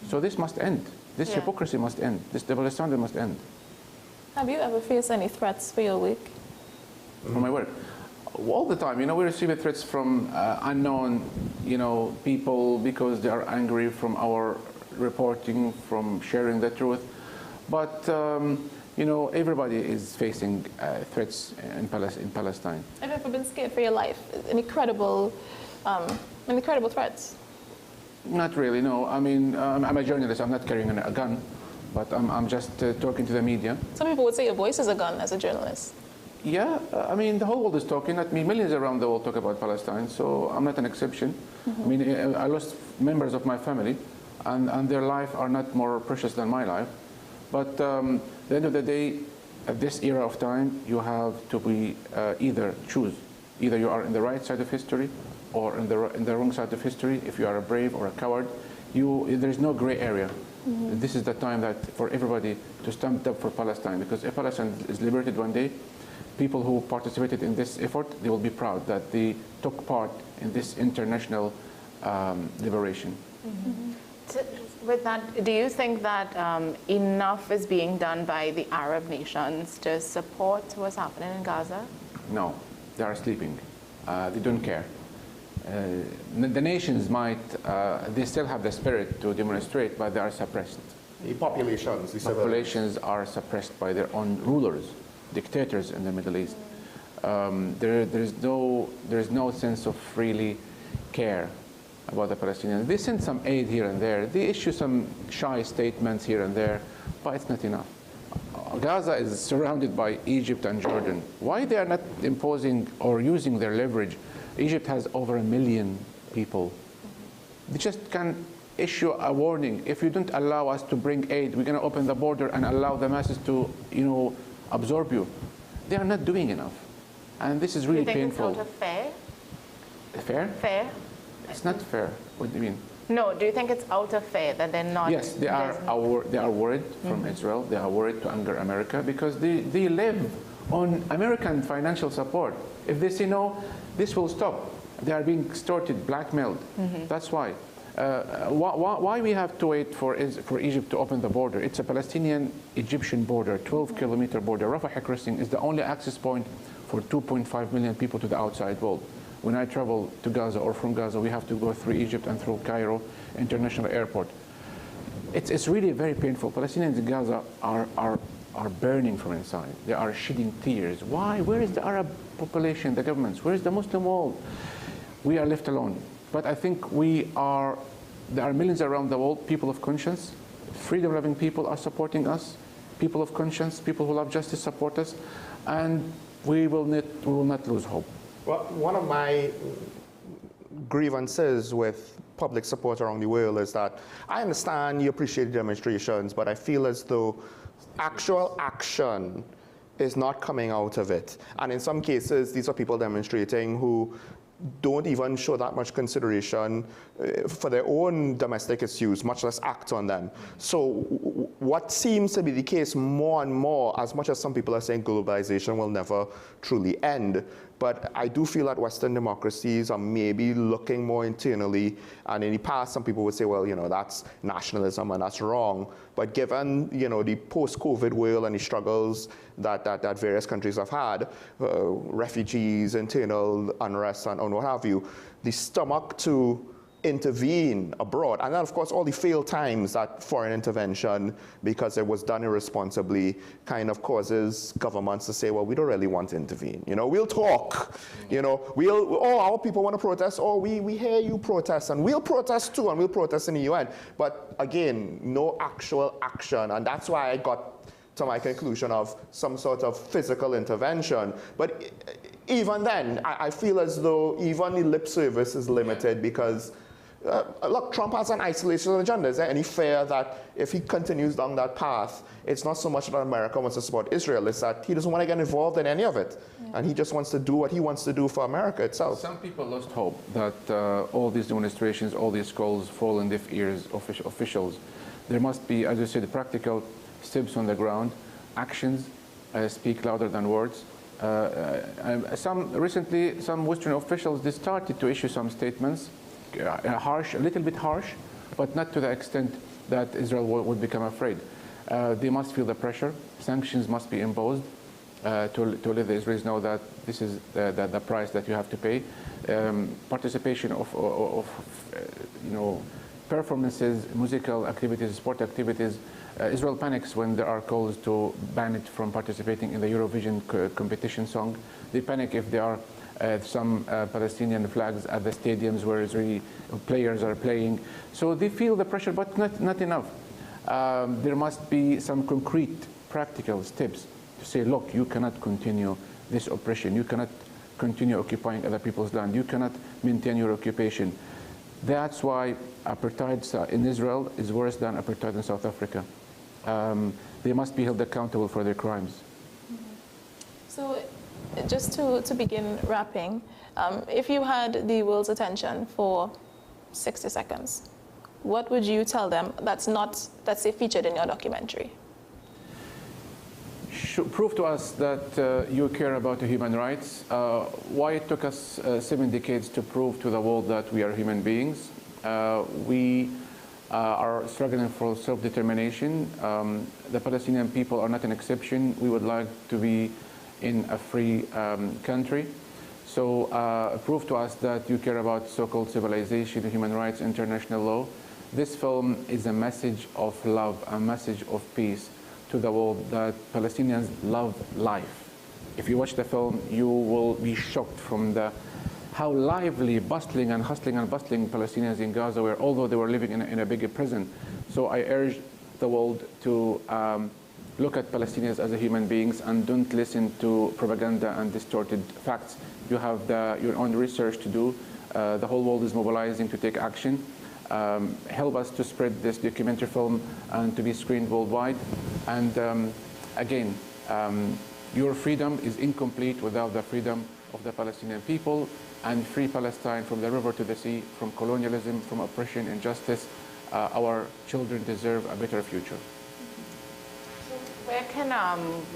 So this must end. This hypocrisy must end. This double standard must end. Have you ever faced any threats for your work? For my work? All the time. You know, we receive threats from unknown, people because they are angry from our reporting, from sharing the truth. But everybody is facing threats in Palestine. Have you ever been scared for your life? Any credible threats? Not really, no. I mean, I'm a journalist. I'm not carrying a gun, but I'm just talking to the media. Some people would say your voice is a gun as a journalist. Yeah, I mean, the whole world is talking. Not me. Millions around the world talk about Palestine, so I'm not an exception. I mean, I lost members of my family, and their life are not more precious than my life. But at the end of the day, at this era of time, you have to be choose. Either you are in the right side of history or in the wrong side of history. If you are a brave or a coward, there's no gray area. This is the time that for everybody to stand up for Palestine, because if Palestine is liberated one day, people who participated in this effort, they will be proud that they took part in this international liberation. With that, do you think that enough is being done by the Arab nations to support what's happening in Gaza? No, they are sleeping. They don't care. The nations might, they still have the spirit to demonstrate, but they are suppressed. The populations, Populations are suppressed by their own rulers, dictators in the Middle East. There's no sense of really care about the Palestinians. They send some aid here and there. They issue some shy statements here and there, but it's not enough. Gaza is surrounded by Egypt and Jordan. Why they are not imposing or using their leverage? Egypt has over 1 million people. They just can issue a warning. If you don't allow us to bring aid, we're going to open the border and allow the masses to, absorb you. They are not doing enough. And this is really painful. Do you think it's out of fair? Fair? Fair? It's not fair. What do you mean? No, do you think it's out of fair that they're not? Yes, they are worried from Israel. They are worried to anger America because they live on American financial support. If they say no, this will stop. They are being extorted, blackmailed. That's why. Why we have to wait for Egypt to open the border? It's a Palestinian-Egyptian border, 12-kilometer border. Rafah crossing is the only access point for 2.5 million people to the outside world. When I travel to Gaza or from Gaza, we have to go through Egypt and through Cairo International Airport. It's really very painful. Palestinians in Gaza are burning from inside. They are shedding tears. Why? Where is the Arab population, the governments? Where is the Muslim world? We are left alone. But I think there are millions around the world, people of conscience, freedom-loving people are supporting us. People of conscience, people who love justice support us. And we will not lose hope. Well, one of my grievances with public support around the world is that I understand you appreciate demonstrations, but I feel as though actual action is not coming out of it. And in some cases, these are people demonstrating who don't even show that much consideration for their own domestic issues, much less act on them. So what seems to be the case more and more, as much as some people are saying globalization will never truly end, but I do feel that Western democracies are maybe looking more internally, and in the past some people would say, well, that's nationalism and that's wrong. But given, the post-COVID world and the struggles that various countries have had, refugees, internal unrest, and what have you, the stomach to intervene abroad. And then, of course, all the failed times that foreign intervention, because it was done irresponsibly, kind of causes governments to say, well, we don't really want to intervene. We'll talk. Our people want to protest. We hear you protest, and we'll protest too, and we'll protest in the UN. But again, no actual action. And that's why I got to my conclusion of some sort of physical intervention. But even then, I feel as though even the lip service is limited because look, Trump has an isolationist agenda. Is there any fear that if he continues down that path, it's not so much that America wants to support Israel, it's that he doesn't want to get involved in any of it. And he just wants to do what he wants to do for America itself. Some people lost hope that all these demonstrations, all these calls fall in deaf ears of officials. There must be, as you said, practical steps on the ground, actions speak louder than words. Recently, some Western officials, they started to issue some statements, a little bit harsh, but not to the extent that Israel would become afraid. They must feel the pressure. Sanctions must be imposed to let the Israelis know that this is the price that you have to pay. Participation of performances, musical activities, sport activities. Israel panics when there are calls to ban it from participating in the Eurovision competition song. They panic if there are some Palestinian flags at the stadiums where Israeli players are playing. So they feel the pressure, but not enough. There must be some concrete, practical steps to say, look, you cannot continue this oppression. You cannot continue occupying other people's land. You cannot maintain your occupation. That's why apartheid in Israel is worse than apartheid in South Africa. They must be held accountable for their crimes. So just to begin wrapping, if you had the world's attention for 60 seconds, what would you tell them that's featured in your documentary? Prove to us that you care about the human rights. Why it took us 7 decades to prove to the world that we are human beings. We are struggling for self-determination. The Palestinian people are not an exception. We would like to be in a free country. So prove to us that you care about so-called civilization, human rights, international law. This film is a message of love, a message of peace to the world, that Palestinians love life. If you watch the film, you will be shocked from how lively, bustling and hustling and bustling Palestinians in Gaza were, although they were living in a bigger prison. So I urge the world to look at Palestinians as human beings and don't listen to propaganda and distorted facts. You have your own research to do. The whole world is mobilizing to take action. Help us to spread this documentary film and to be screened worldwide. And again, your freedom is incomplete without the freedom of the Palestinian people, and free Palestine from the river to the sea, from colonialism, from oppression, injustice. Our children deserve a better future. So where can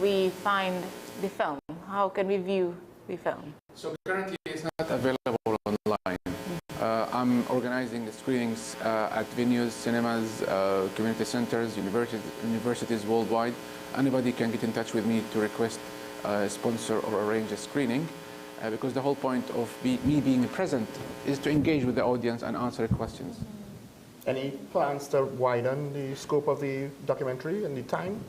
we find the film? How can we view the film? So currently it's not available online. I'm organizing screenings at venues, cinemas, community centers, universities worldwide. Anybody can get in touch with me to request a sponsor or arrange a screening, because the whole point of me being present is to engage with the audience and answer questions. Any plans to widen the scope of the documentary and the time?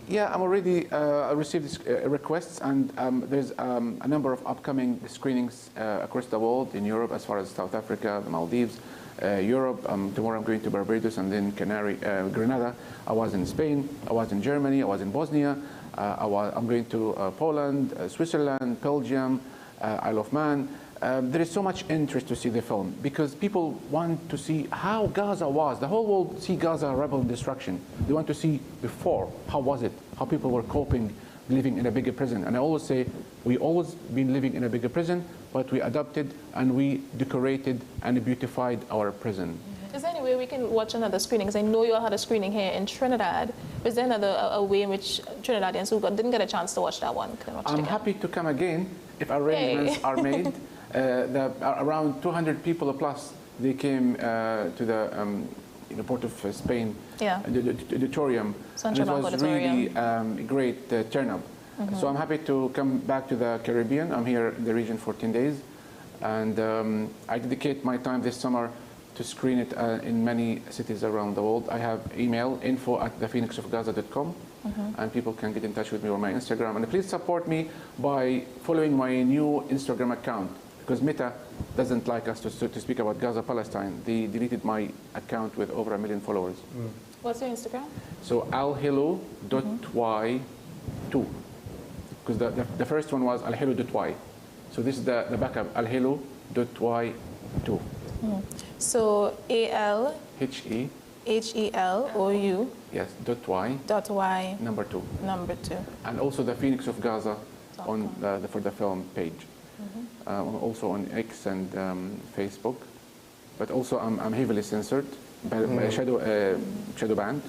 Yeah, I'm already received requests, and there's a number of upcoming screenings across the world, in Europe, as far as South Africa, the Maldives, Europe. Tomorrow I'm going to Barbados and then Grenada. I was in Spain, I was in Germany, I was in Bosnia, I'm going to Poland, Switzerland, Belgium, Isle of Man. There is so much interest to see the film because people want to see how Gaza was. The whole world see Gaza rebel destruction. They want to see before, how was it, how people were coping living in a bigger prison. And I always say, we always been living in a bigger prison, but we adapted and we decorated and beautified our prison. Is there any way we can watch another screening? Because I know you all had a screening here in Trinidad. Is there a way in which Trinidadians who didn't get a chance to watch that one can watch it I'm again? happy to come again if arrangements are made. Around 200 people plus, they came to the port of Spain, yeah, the auditorium, and it was really a great turnout. So I'm happy to come back to the Caribbean. I'm here in the region for 10 days, and I dedicate my time this summer to screen it in many cities around the world. I have email, info@thephoenixofgaza.com, and people can get in touch with me on my Instagram. And please support me by following my new Instagram account, because Meta doesn't like us to speak about Gaza, Palestine. They deleted my account with over 1 million followers. What's your Instagram? So alhelo.y2, because the first one was alhelo.y. So this is the backup, alhelo.y2. So A-L... H-E... H-E-L-O-U... Yes, .y... .y... Number 2. Number 2. And also the Phoenix of Gaza on for the film page. Also on X and Facebook. But also I'm heavily censored by shadow banned.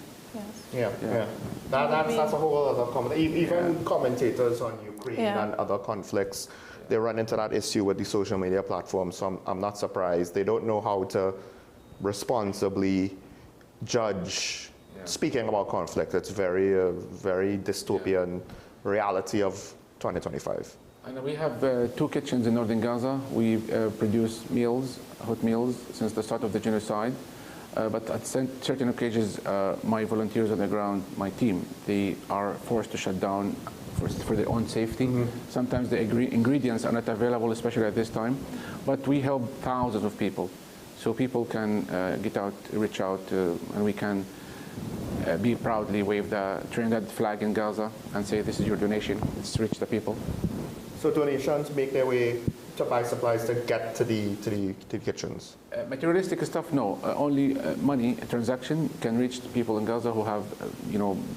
Yes. Yeah. That's a whole other comment. Even commentators on Ukraine and other conflicts, they run into that issue with the social media platforms. So I'm not surprised. They don't know how to responsibly judge speaking about conflict. It's very dystopian reality of 2025. And we have 2 kitchens in northern Gaza. We produce meals, hot meals, since the start of the genocide. But at certain occasions, my volunteers on the ground, my team, they are forced to shut down for their own safety. Sometimes the ingredients are not available, especially at this time. But we help thousands of people. So people can reach out, and we can be proudly wave the Trinidad flag in Gaza and say, this is your donation. It's reach the people. So donations make their way to buy supplies to get to the kitchens? Materialistic stuff, no. Only money, a transaction can reach the people in Gaza who have,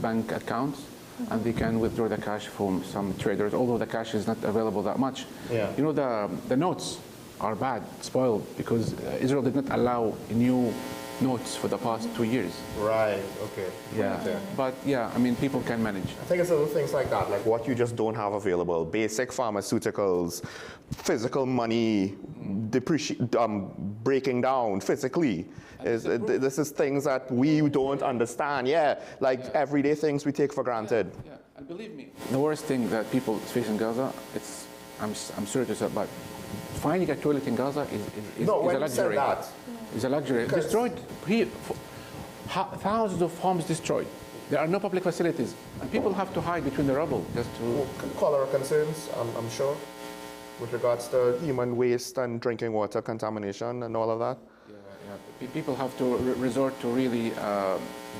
bank accounts, and they can withdraw the cash from some traders, although the cash is not available that much. Yeah. The notes are bad, spoiled, because Israel did not allow new notes for the past 2 years. Right, okay. Yeah, Okay. but yeah, I mean, people can manage. I think it's little things like that, like what you just don't have available. Basic pharmaceuticals, physical money, breaking down physically. This is things that we don't understand. Yeah, like everyday things we take for granted. Yeah, and believe me, the worst thing that people face in Gaza, I'm sorry to say, but finding a toilet in Gaza is No, a when you said luxury. that, It's a luxury. Destroyed, thousands of homes destroyed. There are no public facilities, and people have to hide between the rubble just to. cholera concerns, I'm sure, with regards to human waste and drinking water contamination and all of that. Yeah. People have to resort to really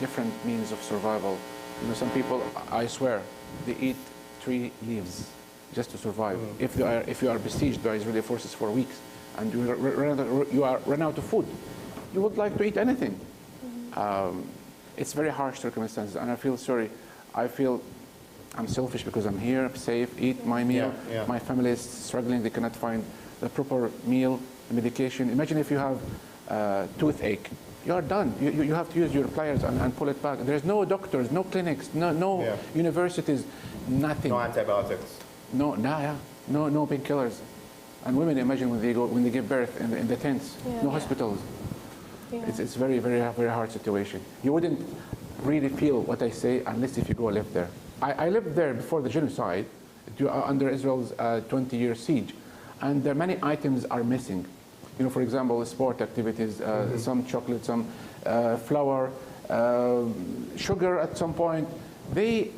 different means of survival. You know, some people, I swear, they eat 3 leaves just to survive. If you are besieged by Israeli forces for weeks and you are run out of food, you would like to eat anything. It's very harsh circumstances, and I feel sorry. I feel I'm selfish because I'm here, I'm safe, eat my meal. Yeah. My family is struggling, they cannot find the proper meal, the medication. Imagine if you have toothache. You are done. You have to use your pliers and pull it back. There's no doctors, no clinics, no universities, nothing. No antibiotics. No painkillers. And women, imagine when they give birth in the tents, no hospitals. Yeah. It's very, very, very hard situation. You wouldn't really feel what I say unless if you go live there. I lived there before the genocide, under Israel's 20-year siege, and there many items are missing. You know, for example, sport activities, some chocolate, some flour, sugar at some point. They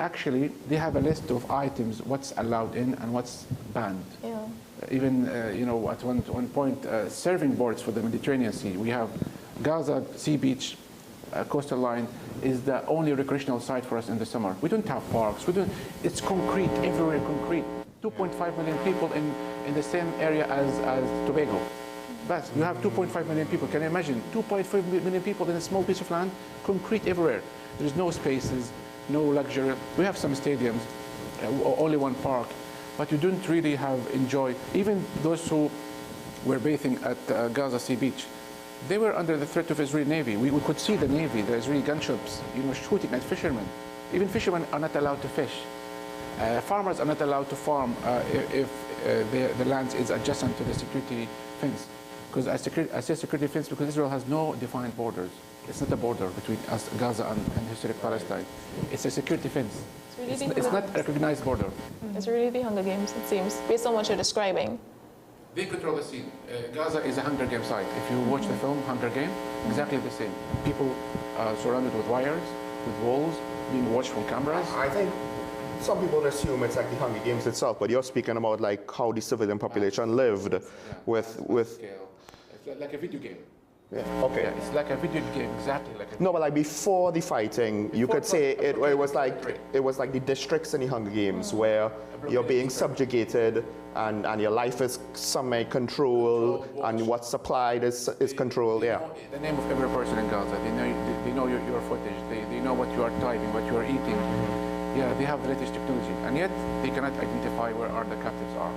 have a list of items, what's allowed in and what's banned. Yeah. Even, at one point, serving boards for the Mediterranean Sea. We have Gaza Sea Beach coastal line is the only recreational site for us in the summer. We don't have parks. It's concrete, everywhere concrete. 2.5 million people in the same area as Tobago. But you have 2.5 million people. Can you imagine? 2.5 million people in a small piece of land, concrete everywhere. There's no spaces, no luxury. We have some stadiums, only one park, but you don't really enjoy. Even those who were bathing at Gaza Sea Beach, they were under the threat of Israeli Navy. We could see the Navy, the Israeli gunships, shooting at fishermen. Even fishermen are not allowed to fish. Farmers are not allowed to farm if the land is adjacent to the security fence. Because I say security fence because Israel has no defined borders. It's not a border between us, Gaza and historic Palestine. It's a security fence. It's not a recognized border. It's really the Hunger Games, it seems, based on what you're describing. They control the scene. Gaza is a Hunger Game site. If you watch the film Hunger Game, exactly the same. People surrounded with wires, with walls, being watched from cameras. I think some people assume it's like the Hunger Games itself, but you're speaking about like how the civilian population lived with. It's like a video game. Yeah. Okay. Yeah, it's like a video game, exactly like a. No, but like before the fighting, you could say it was like the districts in the Hunger Games where you're being subjugated and your life is semi-controlled and what's supplied is controlled. Yeah. The name of every person in Gaza. They know your footage. They know what you are typing, what you are eating. Yeah, they have the latest technology, and yet they cannot identify where the captives are.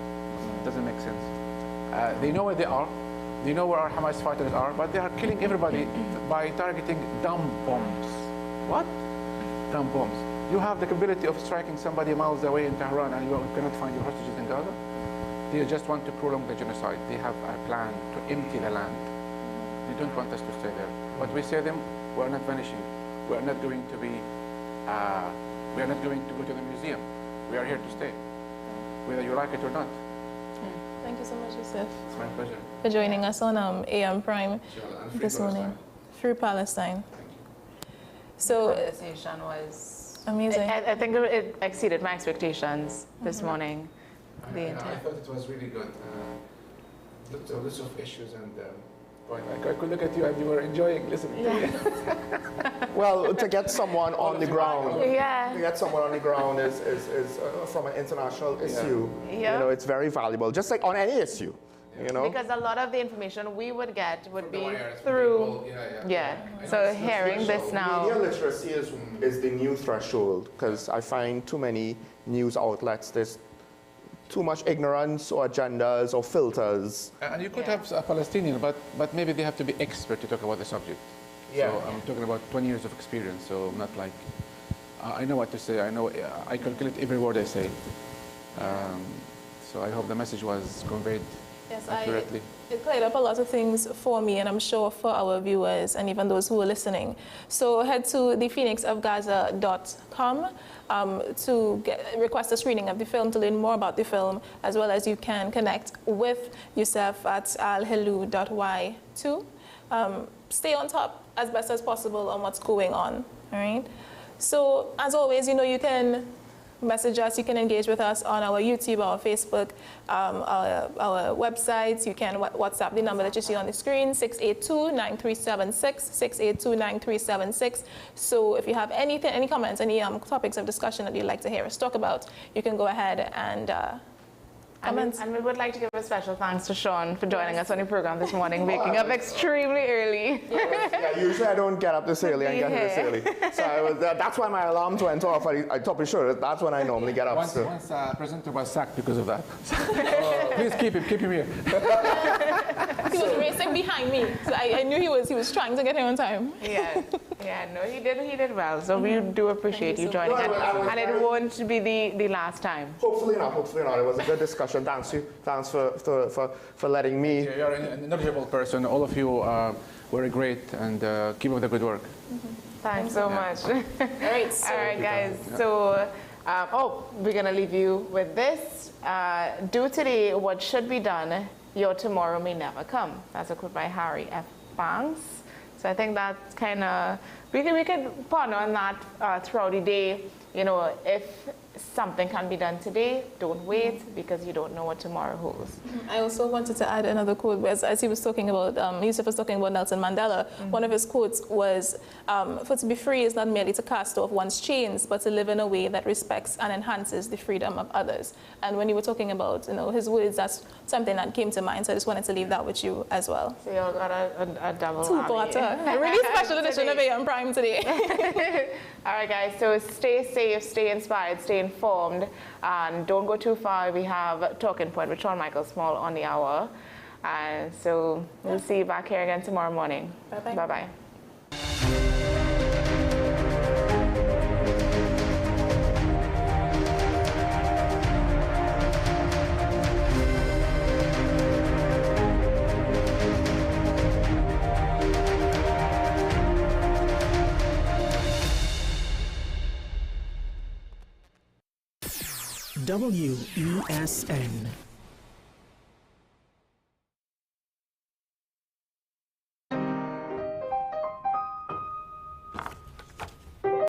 It doesn't make sense. They know where they are. They know where our Hamas fighters are, but they are killing everybody by targeting dumb bombs. What? Dumb bombs. You have the capability of striking somebody miles away in Tehran and you cannot find your hostages in Gaza? They just want to prolong the genocide. They have a plan to empty the land. They don't want us to stay there. But we say to them, we're not vanishing. We're not going to go to the museum. We are here to stay, whether you like it or not. Thank you so much, Yusuf. It's my pleasure. For joining us on AM Prime this morning. Free Palestine. So, The conversation was amazing. I think it exceeded my expectations this morning. I thought it was really good. Lots of issues and I could look at you and you were enjoying listening to me. Well, to get someone on the ground, Yeah. to get someone on the ground is from an international issue. Yeah. It's very valuable, just like on any issue. Because a lot of the information we would get would be wires, through. people, Yeah. So hearing this now. Media literacy is the new threshold, because I find too many news outlets, there's too much ignorance or agendas or filters. And you could have a Palestinian, but maybe they have to be expert to talk about the subject. Yeah. So I'm talking about 20 years of experience. So I'm not like, I know what to say. I know, I calculate every word I say. So I hope the message was conveyed accurately. It cleared up a lot of things for me, and I'm sure for our viewers and even those who are listening. So head to thephoenixofgaza.com to request a screening of the film, to learn more about the film, as well as you can connect with Yusuf at alhelu.y2. Stay on top as best as possible on what's going on, all right? So as always, you can message us, you can engage with us on our YouTube, our Facebook, our websites. You can WhatsApp the number that you see on the screen, 682-9376, 682-9376. So if you have anything, any comments, any topics of discussion that you'd like to hear us talk about, you can go ahead and comment. And we would like to give a special thanks to Sean for joining us on the program this morning, waking up extremely early. Yeah, usually I don't get up this early and get here this early. So that's why my alarms went off. I top of sure that's when I normally get up. Once presenter was sacked because of that. Please keep him here. He was racing behind me, so I knew he was trying to get here on time. Yeah, no, he did well. So we do appreciate you joining us, and it won't be the last time. Hopefully not. It was a good discussion. Thanks for letting me. You're an knowledgeable person. All of you were great, and keep up the good work. Thanks so much. All right, guys. So, we're gonna leave you with this. Do today what should be done. Your tomorrow may never come. That's a quote by Harry F. Banks. So I think that's kind of, we could ponder on that throughout the day. If something can be done today, don't wait, because you don't know what tomorrow holds. I also wanted to add another quote, as he was talking about, Yusuf was talking about Nelson Mandela. One of his quotes was, for to be free is not merely to cast off one's chains, but to live in a way that respects and enhances the freedom of others. And when you were talking about his words, that's something that came to mind, so I just wanted to leave that with you as well. So you all got a double two-parter. A really special edition of AM Prime today. All right, guys, so stay safe, stay inspired, stay informed, and don't go too far. We have Talking Point with Sean Michael Small on the hour. And so we'll see you back here again tomorrow morning. Bye-bye. Bye-bye. WESN